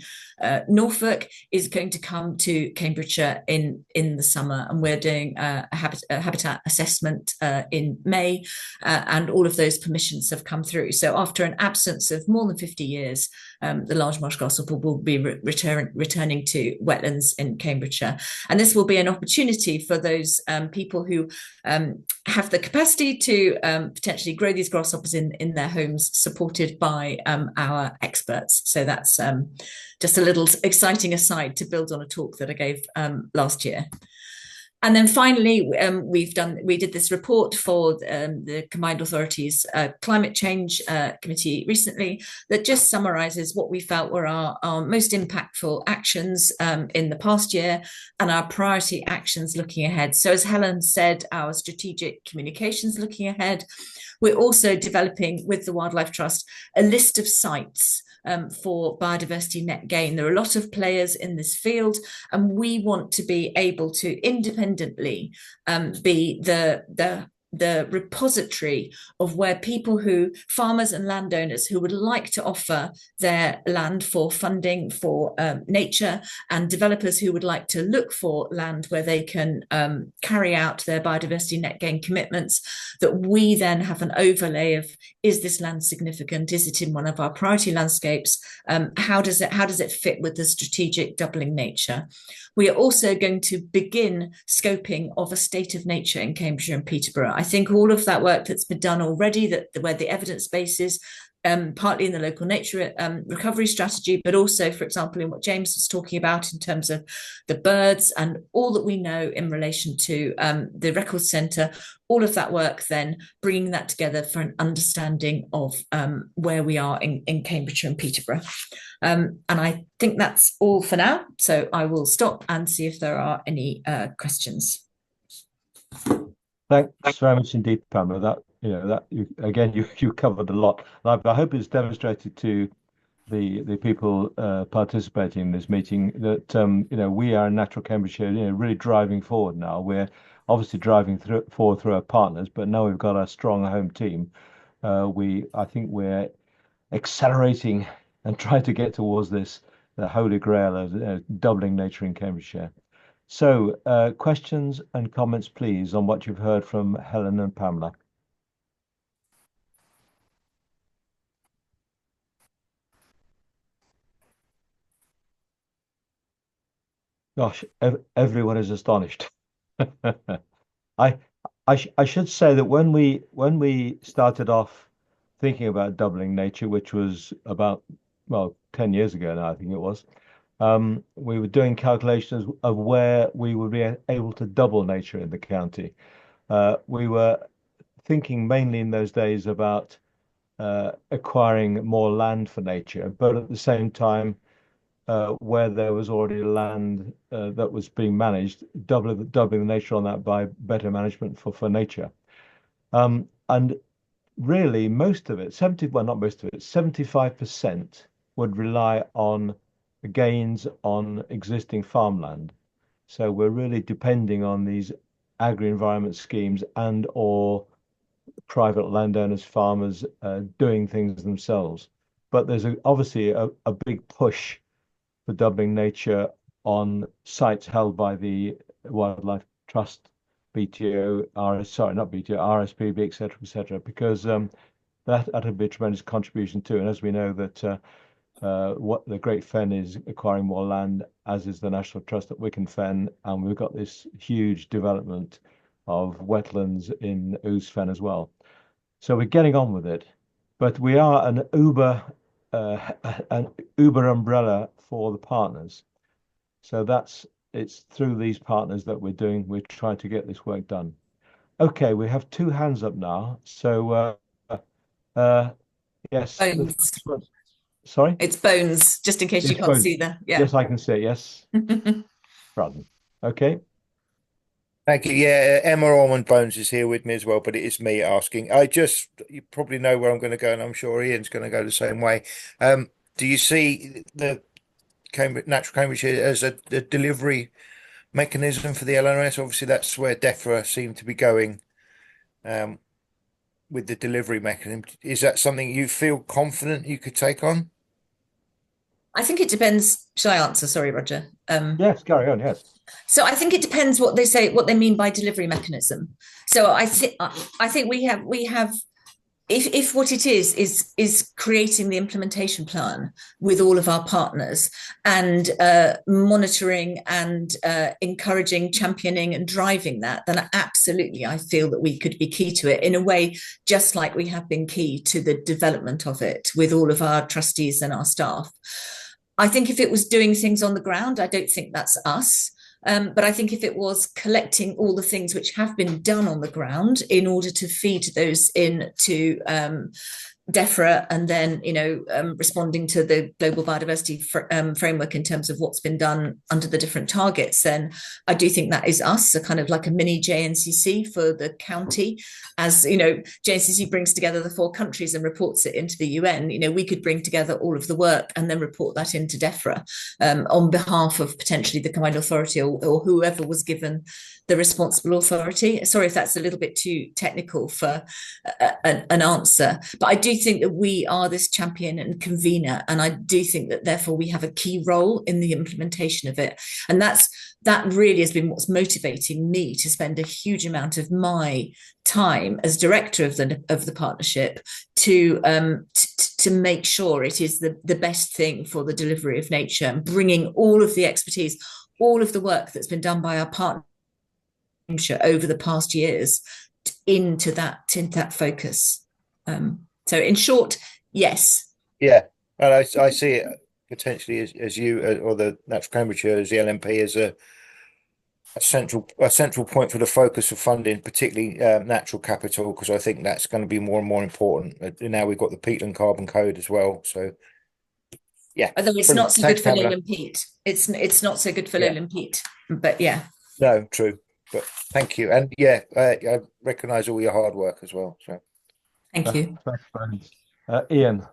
Norfolk is going to come to Cambridgeshire in the summer, and we're doing a habitat assessment in May, and all of those permissions have come through. So after an absence of more than 50 years, the large marsh grasshopper will be returning to wetlands in Cambridgeshire. And this will be an opportunity for those people who have the capacity to potentially grow these grasshoppers in their homes, supported by our experts. So that's just a little exciting aside to build on a talk that I gave last year. And then finally, we did this report for the Combined Authorities Climate Change Committee recently that just summarises what we felt were our most impactful actions in the past year and our priority actions looking ahead. So as Helen said, our strategic communications looking ahead. We're also developing with the Wildlife Trust a list of sites for biodiversity net gain. There are a lot of players in this field, and we want to be able to independently be the repository of where farmers and landowners who would like to offer their land for funding for nature, and developers who would like to look for land where they can carry out their biodiversity net gain commitments, that we then have an overlay of, is this land significant? Is it in one of our priority landscapes? How does it fit with the strategic doubling nature? We are also going to begin scoping of a state of nature in Cambridgeshire and Peterborough. I think all of that work that's been done already, where the evidence base is, partly in the local nature recovery strategy, but also, for example, in what James was talking about in terms of the birds and all that we know in relation to the Records Centre, all of that work then bringing that together for an understanding of where we are in Cambridgeshire and Peterborough. And I think that's all for now. So I will stop and see if there are any questions. Thanks very much indeed, Pamela. You covered a lot. I hope it's demonstrated to the people participating in this meeting that we are in Natural Cambridgeshire, really driving forward now. We're obviously driving forward through our partners, but now we've got a strong home team. I think we're accelerating and trying to get towards the holy grail of doubling nature in Cambridgeshire. So, questions and comments, please, on what you've heard from Helen and Pamela. Gosh, everyone is astonished. I should say that when we started off thinking about doubling nature, which was about 10 years ago now, I think it was, we were doing calculations of where we would be able to double nature in the county. We were thinking mainly in those days about acquiring more land for nature, but at the same time, where there was already land that was being managed, doubling the nature on that by better management for nature. And really, most of it, 75% would rely on gains on existing farmland. So we're really depending on these agri-environment schemes and or private landowners, farmers doing things themselves. But there's obviously a big push for doubling nature on sites held by the Wildlife Trust, BTO, RSPB, etc., because that would be a tremendous contribution too. And as we know that what the Great Fen is acquiring more land, as is the National Trust at Wicken Fen, and we've got this huge development of wetlands in Ouse Fen as well. So we're getting on with it, but we are an Uber umbrella for the partners. So it's through these partners that we're trying to get this work done. Okay, we have two hands up now. So yes. Bones. Sorry? It's Bones, just in case you can't see that. Yeah. Yes, I can see it, yes. Pardon. Okay. Thank you. Yeah, Emma Ormond Bones is here with me as well, but it is me asking. You probably know where I'm going to go, and I'm sure Ian's going to go the same way. Do you see the Natural Cambridgeshire as a delivery mechanism for the LNS? Obviously, that's where DEFRA seem to be going with the delivery mechanism. Is that something you feel confident you could take on? I think it depends. Shall I answer? Sorry, Roger. Yes, carry on. Yes. So I think it depends what they say, what they mean by delivery mechanism. So I think we have if what it is creating the implementation plan with all of our partners and monitoring and encouraging, championing and driving that, then absolutely I feel that we could be key to it in a way, just like we have been key to the development of it with all of our trustees and our staff. I think if it was doing things on the ground, I don't think that's us. But I think if it was collecting all the things which have been done on the ground in order to feed those into DEFRA and then, responding to the global biodiversity framework in terms of what's been done under the different targets, then I do think that is us, a kind of like a mini JNCC for the county. As JNCC brings together the 4 countries and reports it into the UN, we could bring together all of the work and then report that into DEFRA on behalf of potentially the combined authority or whoever was given the responsible authority. Sorry if that's a little bit too technical for an answer, but I do think that we are this champion and convener, and I do think that therefore we have a key role in the implementation of it. And that really has been what's motivating me to spend a huge amount of my time as director of the partnership to make sure it is the best thing for the delivery of nature, and bringing all of the expertise, all of the work that's been done by our partner over the past years into that focus. So in short, yes. Yeah, and I see it potentially as you or the Natural Cambridgeshire as the LNP as a central point for the focus of funding, particularly natural capital, because I think that's going to be more and more important. Now we've got the peatland carbon code as well, so yeah. Although it's not so good for lowland peat. It's not so good for lowland peat, but yeah. No, true. But thank you, and I recognise all your hard work as well. So thank you. Thanks, friends. Ian.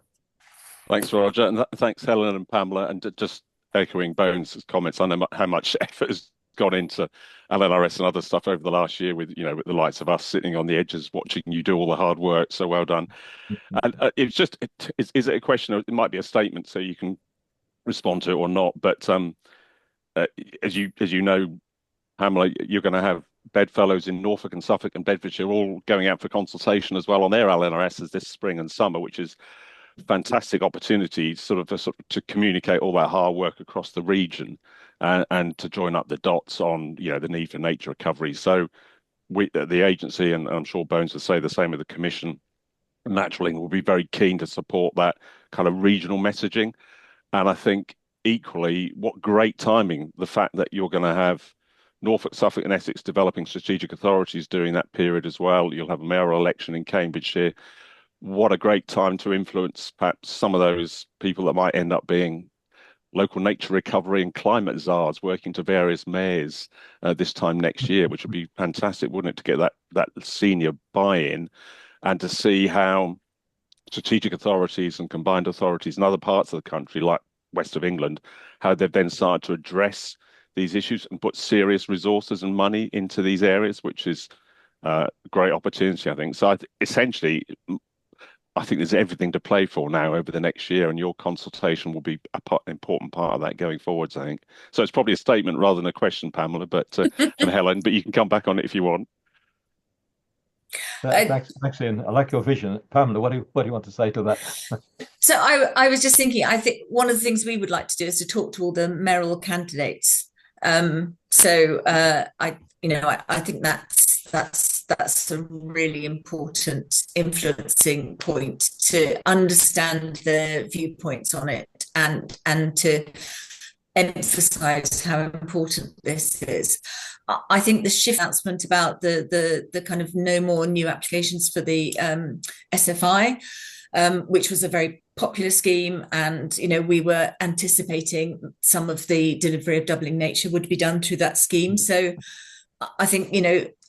Thanks, Roger, and thanks, Helen and Pamela. And just echoing Bones' comments, I know how much effort has gone into LNRS and other stuff over the last year with with the likes of us sitting on the edges watching you do all the hard work. So well done. And it's just, is it a question of, it might be a statement, so you can respond to it or not. But as you know, Pamela, you're going to have bedfellows in Norfolk and Suffolk and Bedfordshire all going out for consultation as well on their LNRSs this spring and summer, which is a fantastic opportunity to communicate all that hard work across the region and to join up the dots on the need for nature recovery. So we, the agency, and I'm sure Bones will say the same with the Commission, Naturally will be very keen to support that kind of regional messaging. And I think equally, what great timing, the fact that you're going to have Norfolk, Suffolk and Essex developing strategic authorities during that period as well. You'll have a mayoral election in Cambridgeshire. What a great time to influence perhaps some of those people that might end up being local nature recovery and climate czars, working to various mayors this time next year, which would be fantastic, wouldn't it, to get that senior buy-in and to see how strategic authorities and combined authorities in other parts of the country, like west of England, how they've then started to address these issues and put serious resources and money into these areas, which is a great opportunity, I think. So essentially, I think there's everything to play for now over the next year, and your consultation will be an important part of that going forwards, I think. So it's probably a statement rather than a question, Pamela, but and Helen, but you can come back on it if you want. Thanks, Ian. I like your vision. Pamela, what do you want to say to that? So I was just thinking, I think one of the things we would like to do is to talk to all the mayoral candidates. So I think that's a really important influencing point to understand the viewpoints on it and to emphasize how important this is. I think the shift announcement about the kind of no more new applications for the SFI, which was a very popular scheme, and we were anticipating some of the delivery of doubling nature would be done through that scheme. So I think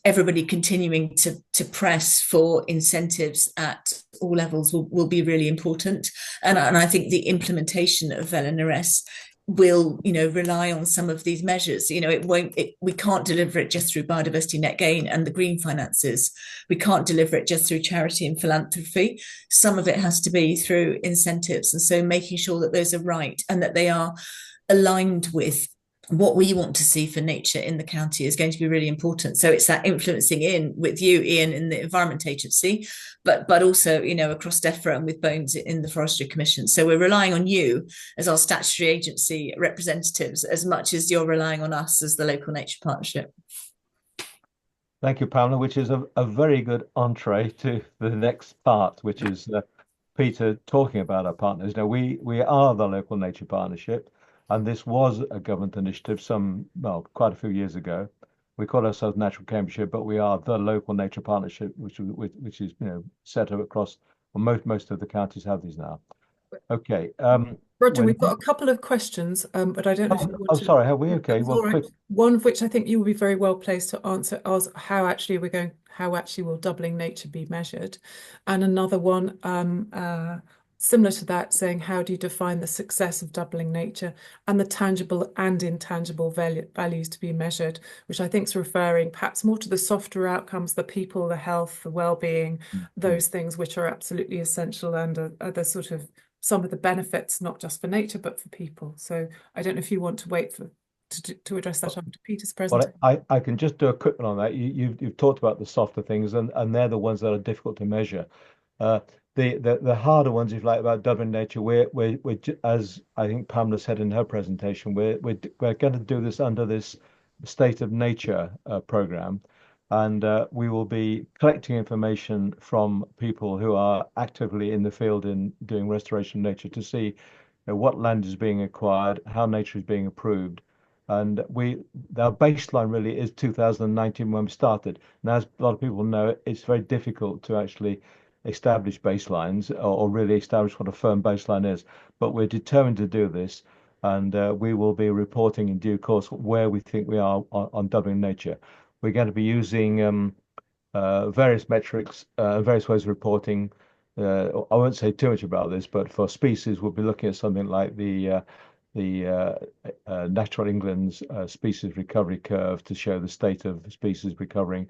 everybody continuing to press for incentives at all levels will be really important, and I think the implementation of LNRS will, rely on some of these measures. We can't deliver it just through biodiversity net gain and the green finances. We can't deliver it just through charity and philanthropy. Some of it has to be through incentives. And so making sure that those are right and that they are aligned with what we want to see for nature in the county is going to be really important. So it's that influencing in with you, Ian, in the Environment Agency, but also, across DEFRA and with Bones in the Forestry Commission. So we're relying on you as our statutory agency representatives as much as you're relying on us as the local nature partnership. Thank you, Pamela, which is a very good entree to the next part, which is Peter talking about our partners. Now, we are the local nature partnership, and this was a government initiative quite a few years ago. We call ourselves Natural Cambridgeshire, but we are the local nature partnership, which is set up across most of the counties have these now. Okay. Roger, we've got a couple of questions, but I don't know if you want to. Sorry, have we? Okay. Well, right. One of which I think you will be very well placed to answer is how actually will doubling nature be measured? And another one, similar to that, saying how do you define the success of doubling nature and the tangible and intangible values to be measured, which I think is referring perhaps more to the softer outcomes, the people, the health, the well-being, those things which are absolutely essential and are the sort of some of the benefits, not just for nature, but for people. So I don't know if you want to wait to address that after Peter's presentation. Well, I can just do a quick one on that. You've talked about the softer things, and they're the ones that are difficult to measure. The harder ones, if you like, about doubling nature, we're as I think Pamela said in her presentation, we're going to do this under this state of nature program, and we will be collecting information from people who are actively in the field in doing restoration of nature to see what land is being acquired, how nature is being improved. And our baseline really is 2019 when we started. Now, as a lot of people know, it's very difficult to actually establish baselines or really establish what a firm baseline is. But we're determined to do this, and we will be reporting in due course where we think we are on doubling nature. We're going to be using various metrics, various ways of reporting. I won't say too much about this, but for species, we'll be looking at something like the Natural England's species recovery curve to show the state of species recovering.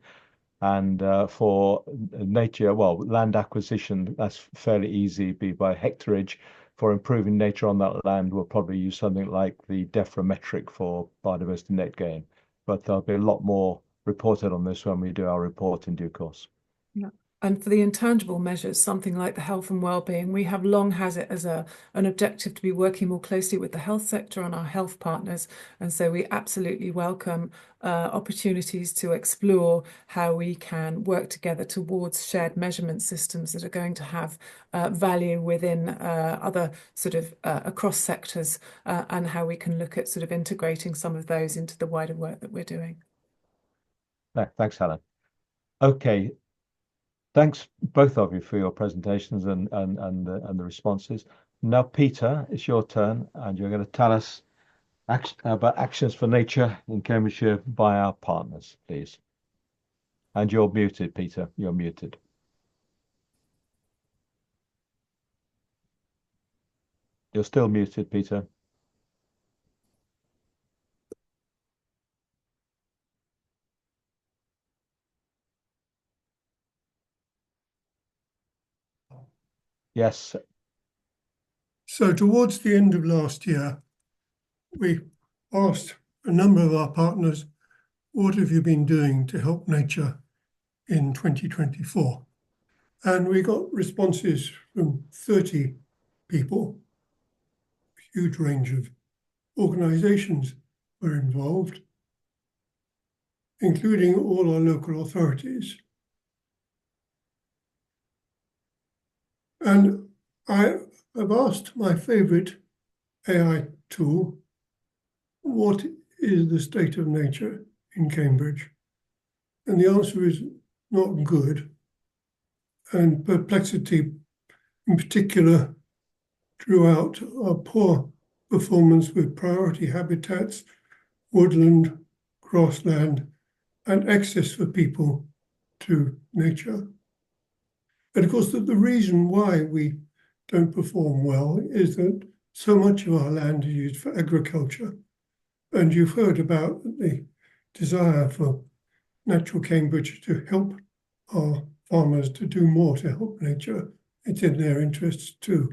And for nature, land acquisition, that's fairly easy, be by hectarage. For improving nature on that land, we'll probably use something like the DEFRA metric for biodiversity net gain. But there'll be a lot more reported on this when we do our report in due course. Yeah. And for the intangible measures, something like the health and well-being, we have long had it as an objective to be working more closely with the health sector and our health partners. And so we absolutely welcome opportunities to explore how we can work together towards shared measurement systems that are going to have value within other sort of across sectors, and how we can look at sort of integrating some of those into the wider work that we're doing. Thanks, Helen. Okay. Thanks, both of you, for your presentations and the responses. Now, Peter, it's your turn, and you're going to tell us about actions for nature in Cambridgeshire by our partners, please. And you're muted, Peter. You're muted. You're still muted, Peter. Yes. So towards the end of last year, we asked a number of our partners, what have you been doing to help nature in 2024? And we got responses from 30 people. A huge range of organisations were involved, including all our local authorities. And I've asked my favourite AI tool, what is the state of nature in Cambridge? And the answer is not good. And Perplexity in particular drew out our poor performance with priority habitats, woodland, grassland, and access for people to nature. And of course, the reason why we don't perform well is that so much of our land is used for agriculture. And you've heard about the desire for Natural Cambridge to help our farmers to do more to help nature. It's in their interests too.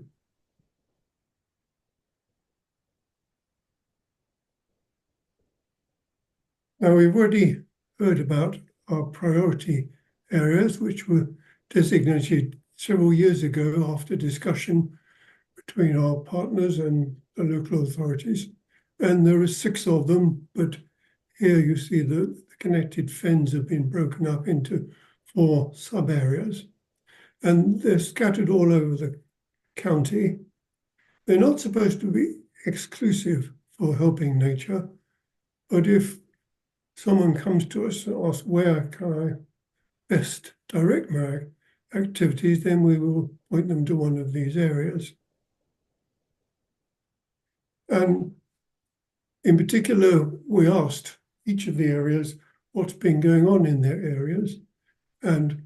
Now, we've already heard about our priority areas, which were designated several years ago after discussion between our partners and the local authorities. And there are 6 of them, but here you see that the connected fens have been broken up into 4 sub-areas, and they're scattered all over the county. They're not supposed to be exclusive for helping nature, but if someone comes to us and asks, where can I best direct my activities, then we will point them to one of these areas. And in particular, we asked each of the areas what's been going on in their areas, and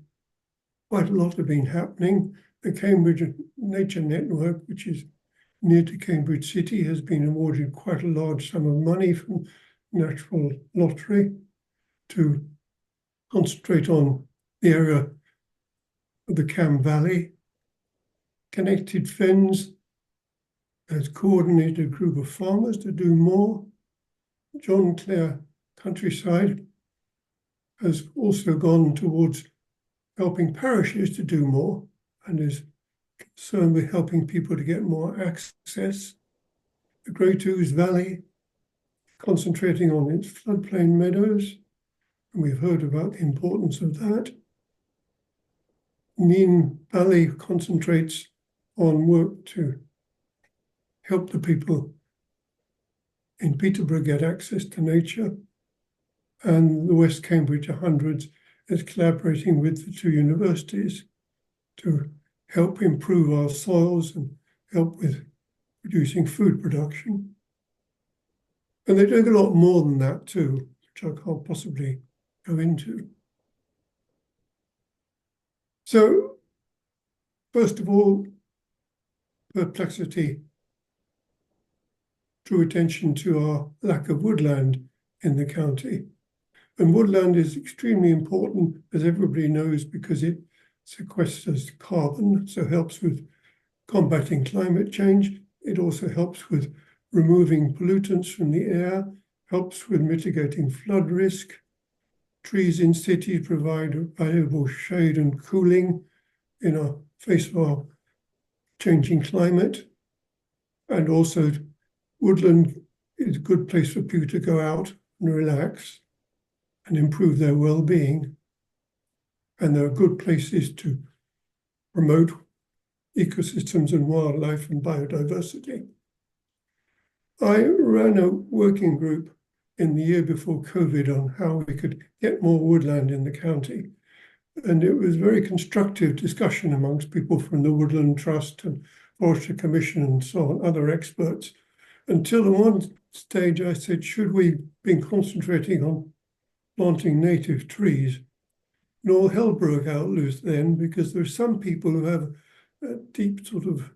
quite a lot have been happening. The Cambridge Nature Network, which is near to Cambridge City, has been awarded quite a large sum of money from Natural Lottery to concentrate on the area of the Cam Valley. Connected Fens has coordinated a group of farmers to do more. John Clare Countryside has also gone towards helping parishes to do more and is concerned with helping people to get more access. The Great Ouse Valley, concentrating on its floodplain meadows, and we've heard about the importance of that. Neen Valley concentrates on work to help the people in Peterborough get access to nature. And the West Cambridge 100s is collaborating with the 2 universities to help improve our soils and help with reducing food production. And they're doing a lot more than that too, which I can't possibly go into. So, first of all, perplexity drew attention to our lack of woodland in the county. And woodland is extremely important, as everybody knows, because it sequesters carbon, so helps with combating climate change. It also helps with removing pollutants from the air, helps with mitigating flood risk. Trees in cities provide valuable shade and cooling in the face of our changing climate. And also, woodland is a good place for people to go out and relax and improve their well-being. And there are good places to promote ecosystems and wildlife and biodiversity. I ran a working group in the year before COVID on how we could get more woodland in the county. And it was very constructive discussion amongst people from the Woodland Trust and Forestry Commission and so on, other experts, until at one stage I said, should we be concentrating on planting native trees? And all hell broke out loose then, because there are some people who have a deep sort of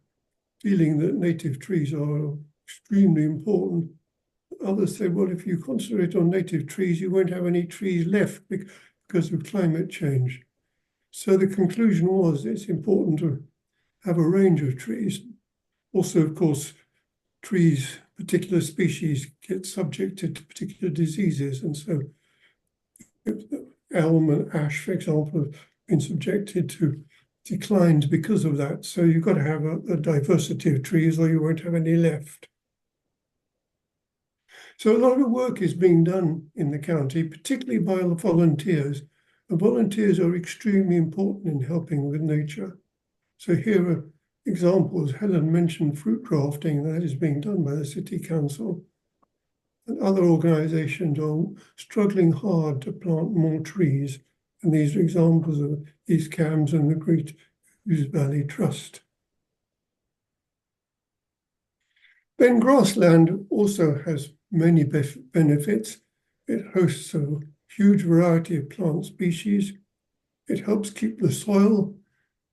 feeling that native trees are extremely important. Others said, well, if you concentrate on native trees, you won't have any trees left because of climate change. So the conclusion was it's important to have a range of trees. Also, of course, trees, particular species, get subjected to particular diseases. And so elm and ash, for example, have been subjected to declines because of that. So you've got to have a diversity of trees or you won't have any left. So a lot of work is being done in the county, particularly by the volunteers. And volunteers are extremely important in helping with nature. So here are examples. Helen mentioned fruit grafting that is being done by the City Council. And other organisations are struggling hard to plant more trees. And these are examples of East Cambs and the Great Ouse Valley Trust. Then grassland also has many benefits. It hosts a huge variety of plant species. It helps keep the soil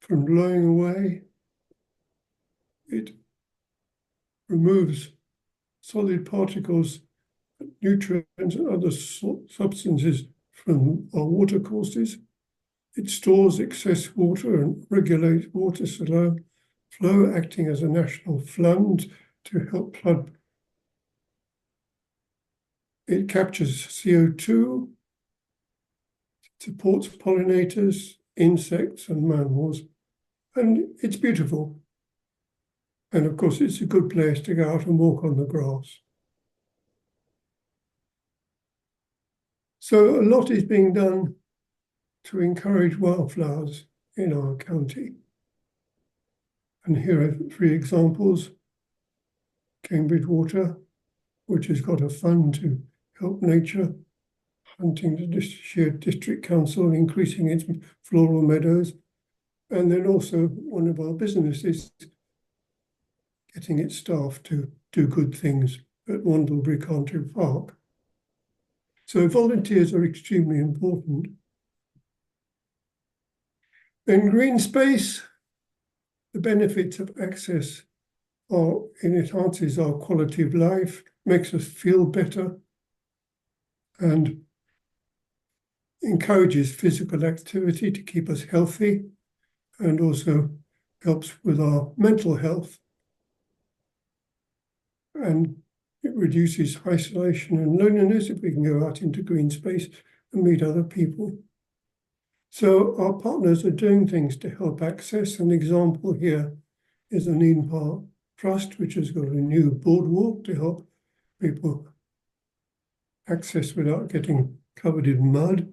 from blowing away. It removes solid particles, nutrients and other substances from our water courses. It stores excess water and regulates water flow, acting as a national fund to help flood. It captures CO2, supports pollinators, insects and mammals, and it's beautiful. And of course, it's a good place to go out and walk on the grass. So a lot is being done to encourage wildflowers in our county. And here are 3 examples. Cambridge Water, which has got a fund to help nature, Huntingdonshire District Council increasing its floral meadows, and then also one of our businesses getting its staff to do good things at Wandlebury Country Park. So volunteers are extremely important. In green space, the benefits of access are it enhances our quality of life, makes us feel better, and encourages physical activity to keep us healthy, and also helps with our mental health. And it reduces isolation and loneliness if we can go out into green space and meet other people. So our partners are doing things to help access. An example here is the Neen Park Trust, which has got a new boardwalk to help people access without getting covered in mud.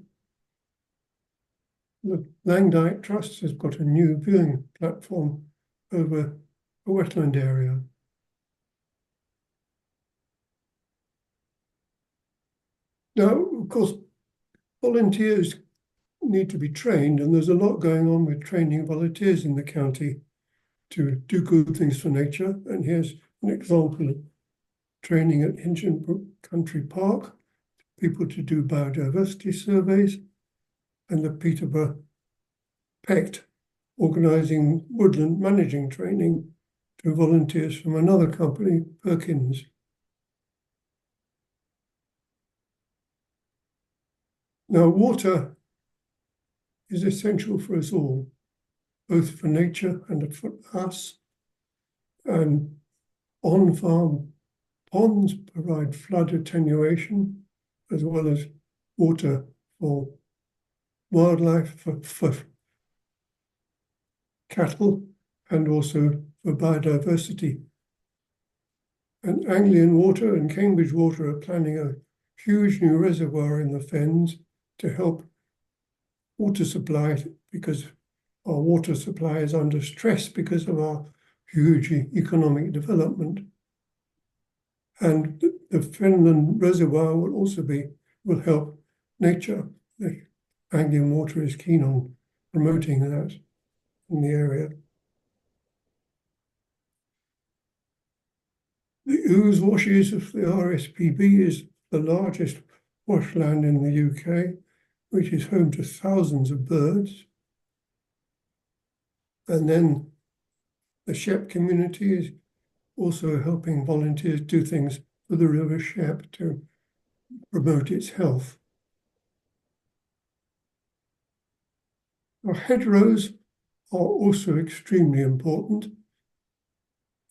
The Langdyke Trust has got a new viewing platform over a wetland area. Now, of course, volunteers need to be trained, and there's a lot going on with training volunteers in the county to do good things for nature. And here's an example of training at Hinchinbrook Country Park, people to do biodiversity surveys, and the Peterborough PECT organising woodland managing training to volunteers from another company, Perkins. Now, water is essential for us all, both for nature and for us. And on-farm ponds provide flood attenuation, as well as water for wildlife, for cattle, and also for biodiversity. And Anglian Water and Cambridge Water are planning a huge new reservoir in the Fens to help water supply, because our water supply is under stress because of our huge economic development. And the Fenland Reservoir will also will help nature. The Anglian Water is keen on promoting that in the area. The Ouse Washes of the RSPB is the largest washland in the UK, which is home to thousands of birds. And then the Shep community is also helping volunteers do things for the River Shep to promote its health. Our hedgerows are also extremely important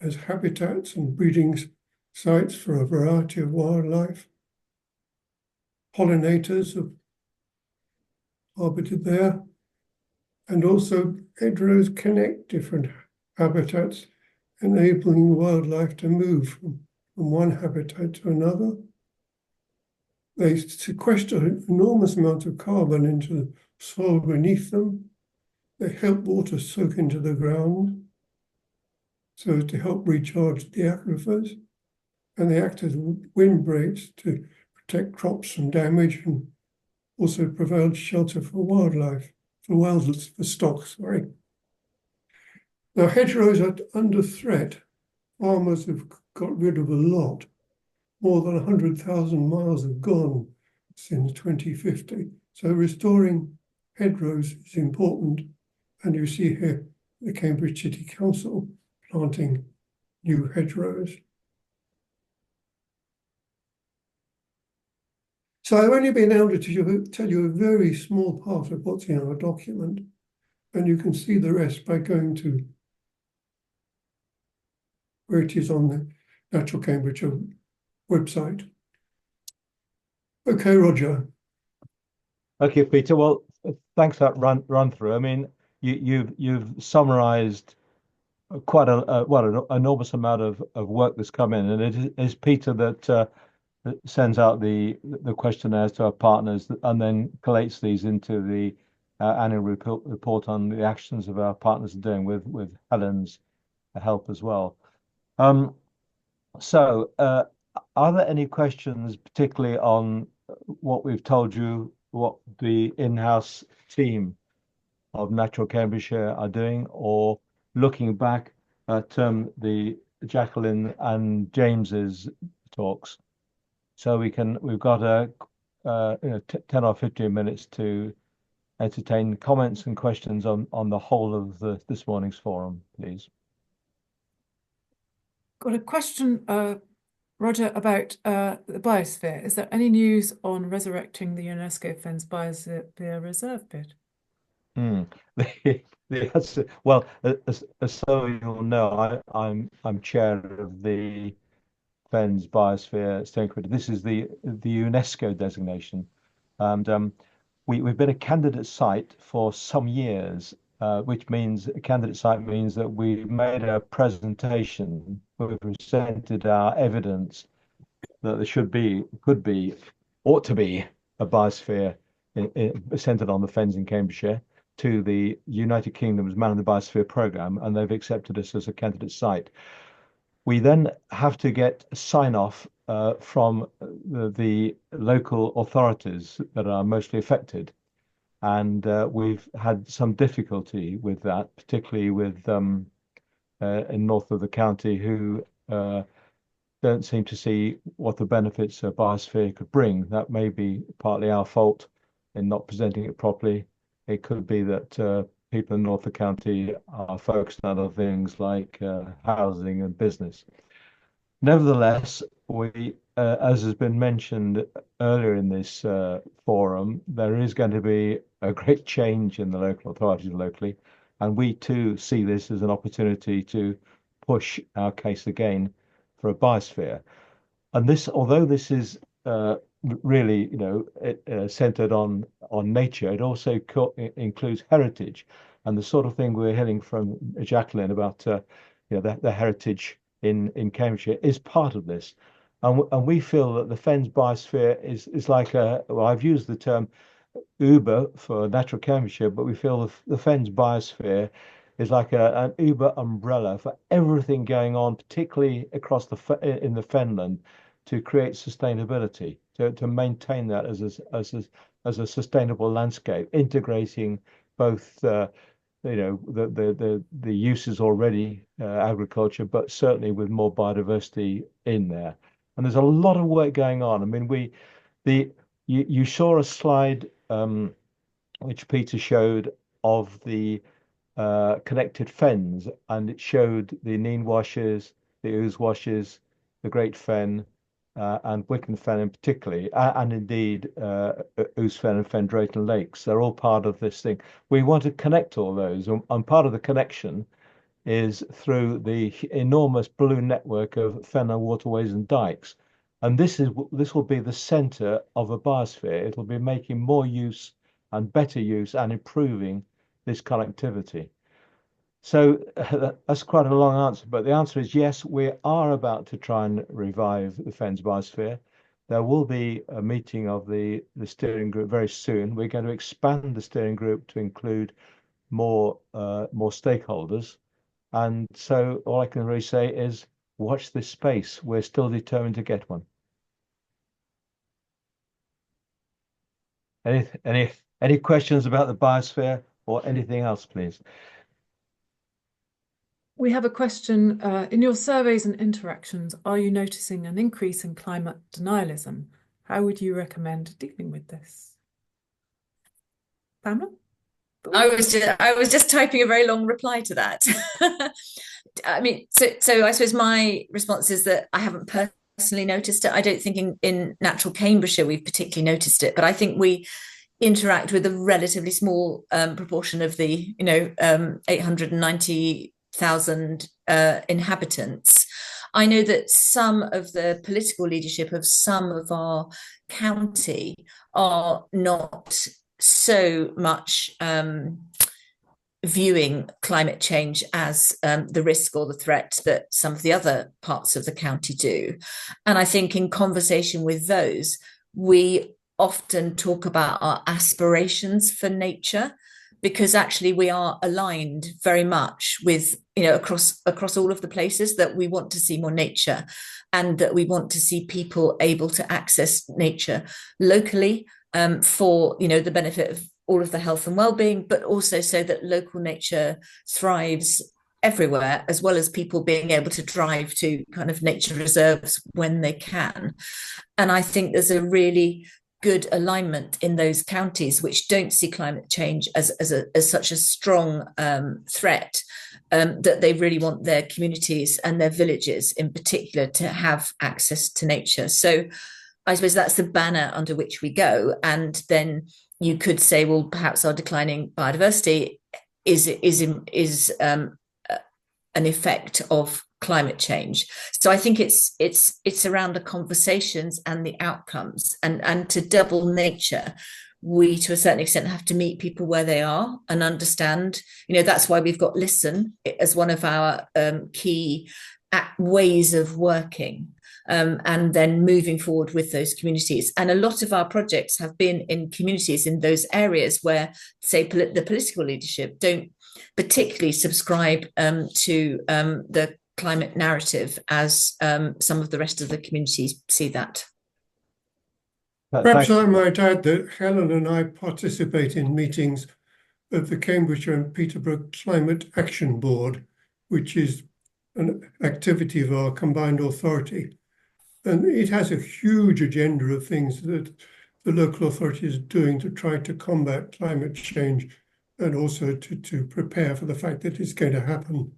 as habitats and breeding sites for a variety of wildlife. Pollinators have orbited there, and also hedgerows connect different habitats, enabling wildlife to move from one habitat to another. They sequester enormous amounts of carbon into the soil beneath them. They help water soak into the ground so as to help recharge the aquifers, and they act as windbreaks to protect crops from damage and also provide shelter for wildlife, for stocks, sorry. Now, hedgerows are under threat. Farmers have got rid of a lot. More than 100,000 miles have gone since 2050. So restoring hedgerows is important. And you see here the Cambridge City Council planting new hedgerows So I've only been able to tell you a very small part of what's in our document, and you can see the rest by going to where it is on the Natural Cambridgeshire website. Okay, Roger. Okay, Peter. Well, thanks for that run through. I mean, you've summarised quite an enormous amount of work that's come in, and it is Peter that sends out the questionnaires to our partners and then collates these into the annual report on the actions of our partners are doing with Helen's help as well. So, are there any questions, particularly on what we've told you, what the in-house team of Natural Cambridgeshire are doing, or looking back at the Jacqueline and James's talks? So we've got 10 or 15 minutes to entertain comments and questions on the whole of this morning's forum, please. Got a question, Roger, about the biosphere. Is there any news on resurrecting the UNESCO Fens Biosphere Reserve bid? The answer, well, so you'll know, I'm chair of the Fens Biosphere Steering Committee. This is the UNESCO designation, and we've been a candidate site for some years, which means a candidate site means that we made a presentation, we presented our evidence that there ought to be a biosphere centred on the Fens in Cambridgeshire to the United Kingdom's Man of the Biosphere programme, and they've accepted us as a candidate site. We then have to get a sign-off from the local authorities that are mostly affected. And we've had some difficulty with that, particularly with in north of the county, who don't seem to see what the benefits a biosphere could bring. That may be partly our fault in not presenting it properly. It could be that people in north of the county are focused on other things like housing and business. Nevertheless, we, as has been mentioned earlier in this forum, there is going to be a great change in the local authorities locally, and we too see this as an opportunity to push our case again for a biosphere. And this, although this is really, centered on nature, it also includes heritage, and the sort of thing we're hearing from Jacqueline about, the heritage in Cambridgeshire is part of this, and we feel that the Fens Biosphere is like I've used the term Uber for Natural Cambridgeshire, but we feel the Fens Biosphere is like an Uber umbrella for everything going on, particularly across in the Fenland, to create sustainability, to maintain that as a sustainable landscape, integrating both the uses already, agriculture, but certainly with more biodiversity in there. And there's a lot of work going on. I mean, you saw a slide which Peter showed of the connected fens, and it showed the Neen washes, the Ouse washes, the Great Fen, and Wicken Fen in particularly, and indeed Ouse Fen and Fen Drayton Lakes. They're all part of this thing. We want to connect all those, and part of the connection is through the enormous blue network of fenland waterways and dikes. And this will be the centre of a biosphere. It'll be making more use and better use and improving this connectivity. So that's quite a long answer, but the answer is yes, we are about to try and revive the Fens Biosphere. There will be a meeting of the steering group very soon. We're going to expand the steering group to include more stakeholders. And so all I can really say is watch this space. We're still determined to get one. Any questions about the biosphere or anything else, please? We have a question. In your surveys and interactions, are you noticing an increase in climate denialism? How would you recommend dealing with this? Pamela? I was just typing a very long reply to that. I mean, so I suppose my response is that I haven't personally noticed it. I don't think in Natural Cambridgeshire we've particularly noticed it, but I think we interact with a relatively small proportion of the 890,000 inhabitants. I know that some of the political leadership of some of our county are not so much viewing climate change as the risk or the threat that some of the other parts of the county do. And I think in conversation with those, we often talk about our aspirations for nature, because actually we are aligned very much with, across all of the places, that we want to see more nature and that we want to see people able to access nature locally for, the benefit of all of the health and well-being, but also so that local nature thrives everywhere, as well as people being able to drive to kind of nature reserves when they can. And I think there's a really good alignment in those counties which don't see climate change as such a strong threat, that they really want their communities and their villages in particular to have access to nature. So I suppose that's the banner under which we go. And then you could say, well, perhaps our declining biodiversity is an effect of climate change. So I think it's around the conversations and the outcomes, and to double nature, we to a certain extent have to meet people where they are and understand. That's why we've got Listen as one of our key ways of working. And then moving forward with those communities. And a lot of our projects have been in communities in those areas where, say, the political leadership don't particularly subscribe to the climate narrative as some of the rest of the communities see that. Perhaps I might add that Helen and I participate in meetings of the Cambridgeshire and Peterborough Climate Action Board, which is an activity of our combined authority. And it has a huge agenda of things that the local authority is doing to try to combat climate change, and also to prepare for the fact that it's going to happen.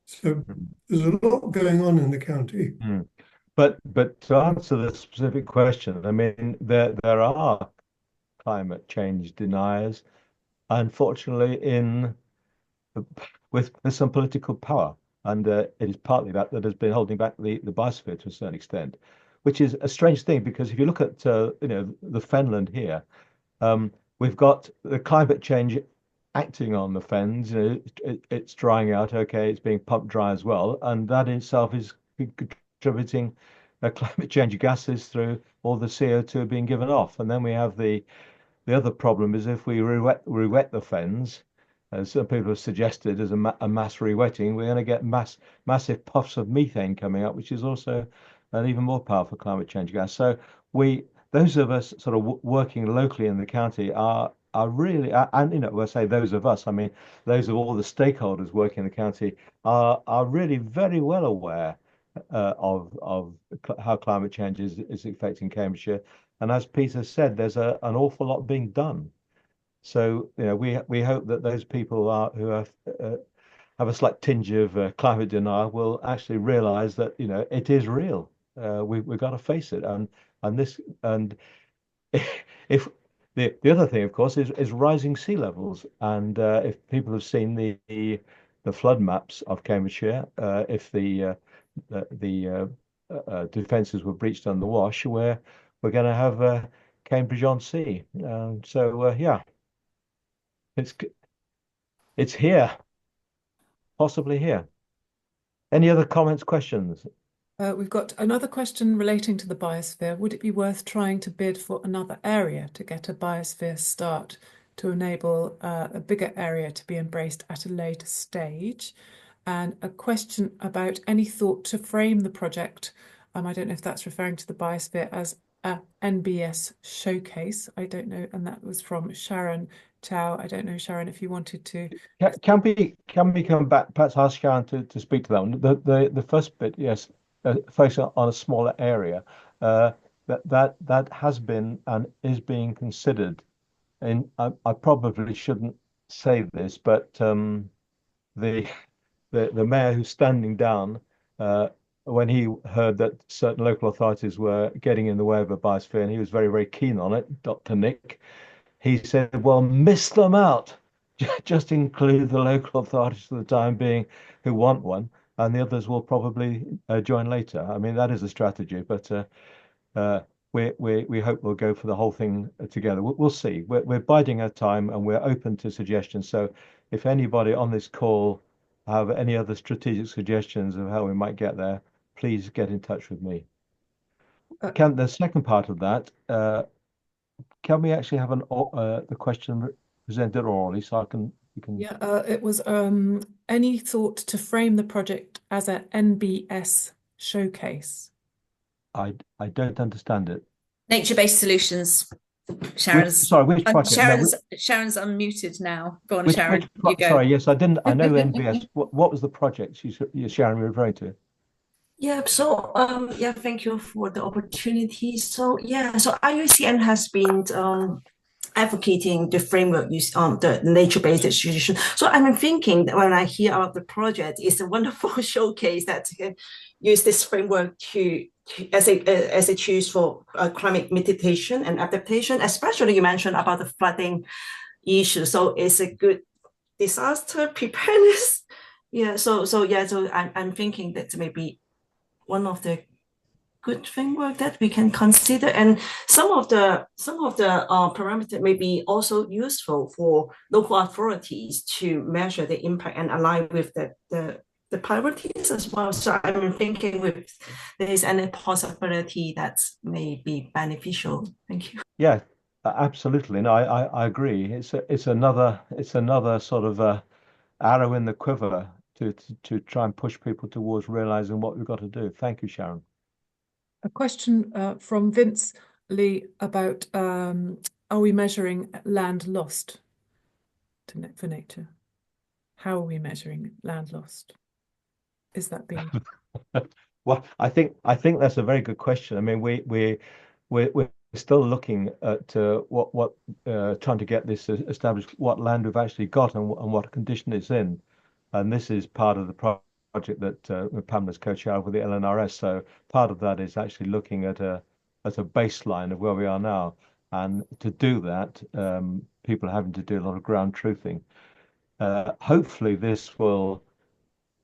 So there's a lot going on in the county. But to answer the specific question, I mean, there are climate change deniers, unfortunately, with some political power. And it is partly that has been holding back the biosphere to a certain extent, which is a strange thing, because if you look at the fenland here, we've got the climate change acting on the fens. It's drying out. Okay, it's being pumped dry as well, and that in itself is contributing climate change gases through all the CO2 being given off. And then we have the other problem is if we re-wet the fens, as some people have suggested, as a mass re-wetting, we're going to get massive puffs of methane coming up, which is also an even more powerful climate change gas. So those of us sort of working locally in the county are really, and when I say those of us, I mean those of all the stakeholders working in the county are really very well aware of how climate change is affecting Cambridgeshire. And as Peter said, there's an awful lot being done. So we hope that those people who have a slight tinge of climate denial will actually realise that it is real. We've got to face it, and if the other thing, of course, is rising sea levels. And if people have seen the flood maps of Cambridgeshire, if the defences were breached on the Wash, we're going to have Cambridge on Sea. Yeah. It's here, possibly here. Any other comments, questions? We've got another question relating to the biosphere. Would it be worth trying to bid for another area to get a biosphere start to enable a bigger area to be embraced at a later stage? And a question about any thought to frame the project. I don't know if that's referring to the biosphere as a NBS showcase. I don't know. And that was from Sharon Chow. I don't know, Sharon, if you wanted to. Can we come back? Perhaps ask Sharon to speak to that one. The first bit, yes, focus on a smaller area. That has been and is being considered. And I probably shouldn't say this, but the mayor who's standing down when he heard that certain local authorities were getting in the way of a biosphere, and he was very, very keen on it, Dr. Nick, he said, well, miss them out. Just include the local authorities for the time being who want one, and the others will probably join later. I mean, that is a strategy, but we hope we'll go for the whole thing together. We'll see. We're biding our time, and we're open to suggestions. So if anybody on this call have any other strategic suggestions of how we might get there, please get in touch with me. The second part of that, can we actually have the question presented orally so you can? Yeah, it was any thought to frame the project as a NBS showcase? I don't understand it. Nature-based solutions. Sharon's which project? Sharon's unmuted now. Go on, Which, Sharon. which You go. Sorry, yes, I didn't. I know NBS. What was the project Sharon referring to? Yeah, so yeah, thank you for the opportunity. So yeah, so IUCN has been advocating the framework used on the nature-based solution. So I'm thinking that when I hear about the project, it's a wonderful showcase that use this framework as a choice for climate mitigation and adaptation. Especially you mentioned about the flooding issue, so it's a good disaster preparedness. Yeah, so I'm thinking that maybe one of the good framework that we can consider, and some of the parameters may be also useful for local authorities to measure the impact and align with the priorities as well. So I'm thinking if there is any possibility that may be beneficial. Thank you. Yeah, absolutely. No, I agree. It's another sort of arrow in the quiver to try and push people towards realizing what we've got to do. Thank you, Sharon. A question from Vince Lee about are we measuring land lost for nature? How are we measuring land lost? Is that being? Well, I think that's a very good question. I mean, we're still looking at trying to get this established, what land we've actually got and what condition it's in, and this is part of the project that Pamela's co-chair with the LNRS. So part of that is actually looking at a baseline of where we are now, and to do that, people are having to do a lot of ground truthing. Hopefully, this will.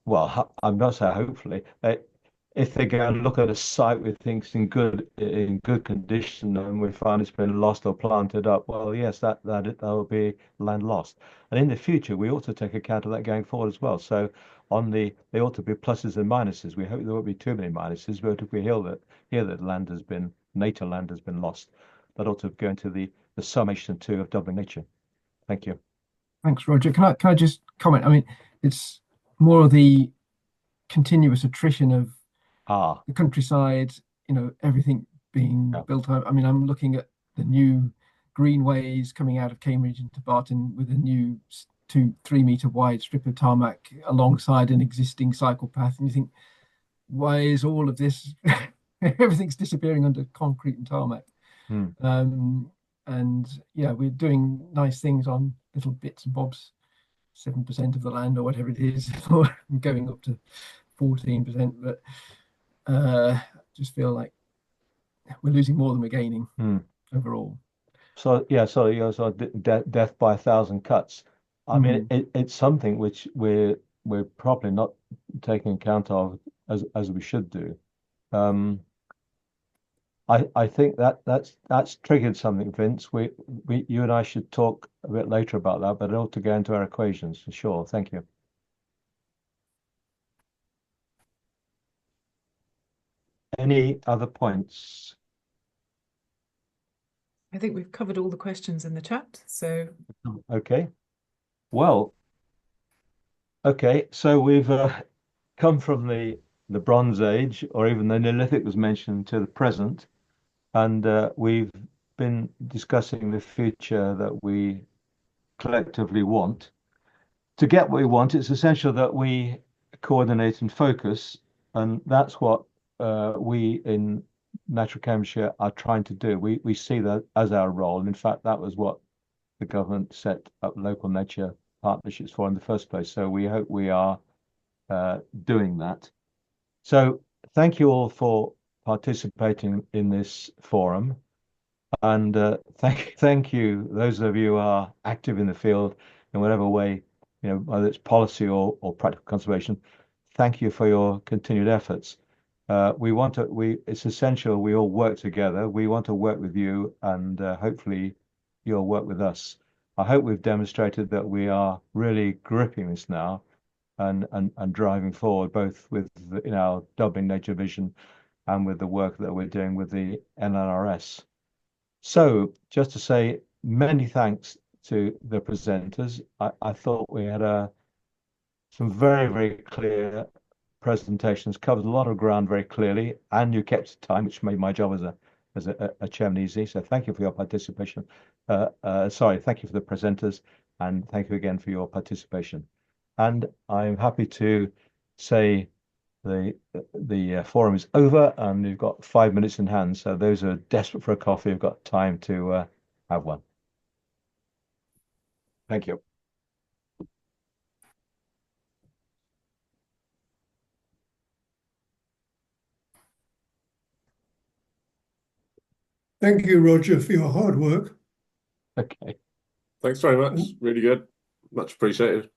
Well, I'm not saying hopefully. If they go and look at a site we think's in good condition and we find it's been lost or planted up, well, yes, that will be land lost. And in the future, we ought to take account of that going forward as well. So they ought to be pluses and minuses. We hope there won't be too many minuses, but if we hear that nature land has been lost, that ought to go into the summation too of doubling nature. Thank you. Thanks, Roger. Can I just comment? I mean, it's more of the continuous attrition of the countryside, everything being built up. I mean, I'm looking at the new greenways coming out of Cambridge into Barton with a new 2-3 meter wide strip of tarmac alongside an existing cycle path. And you think, why is all of this, everything's disappearing under concrete and tarmac? And yeah, we're doing nice things on little bits and bobs, 7% of the land or whatever it is, or going up to 14%, but just feel like we're losing more than we're gaining overall. So yeah, so death by 1,000 cuts. I mean, it's something which we're probably not taking account of as we should do. I think that's triggered something, Vince. You and I should talk a bit later about that, but it ought to go into our equations for sure. Thank you. Any other points? I think we've covered all the questions in the chat. So okay. Well, okay. So we've come from the Bronze Age, or even the Neolithic was mentioned, to the present. And we've been discussing the future that we collectively want. To get what we want, it's essential that we coordinate and focus, and that's what we in Natural Cambridgeshire are trying to do. We see that as our role. And in fact, that was what the government set up local nature partnerships for in the first place. So we hope we are doing that. So thank you all for participating in this forum. And thank you, those of you who are active in the field in whatever way, whether it's policy or practical conservation. Thank you for your continued efforts. It's essential we all work together. We want to work with you, and hopefully you'll work with us. I hope we've demonstrated that we are really gripping this now and driving forward, both with our Dublin Nature Vision and with the work that we're doing with the NNRS. So just to say many thanks to the presenters. I thought we had some very, very clear presentations, covered a lot of ground very clearly, and you kept time, which made my job as a chairman easy. So thank you for your participation. Thank you for the presenters, and thank you again for your participation. And I'm happy to say the forum is over, and we've got 5 minutes in hand. So those who are desperate for a coffee have got time to have one. Thank you. Thank you, Roger, for your hard work. Okay. Thanks very much. Really good. Much appreciated.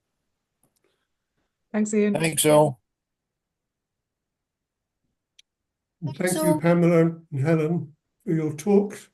Thanks, Ian. Thanks all. And thank you, Pamela and Helen, for your talks.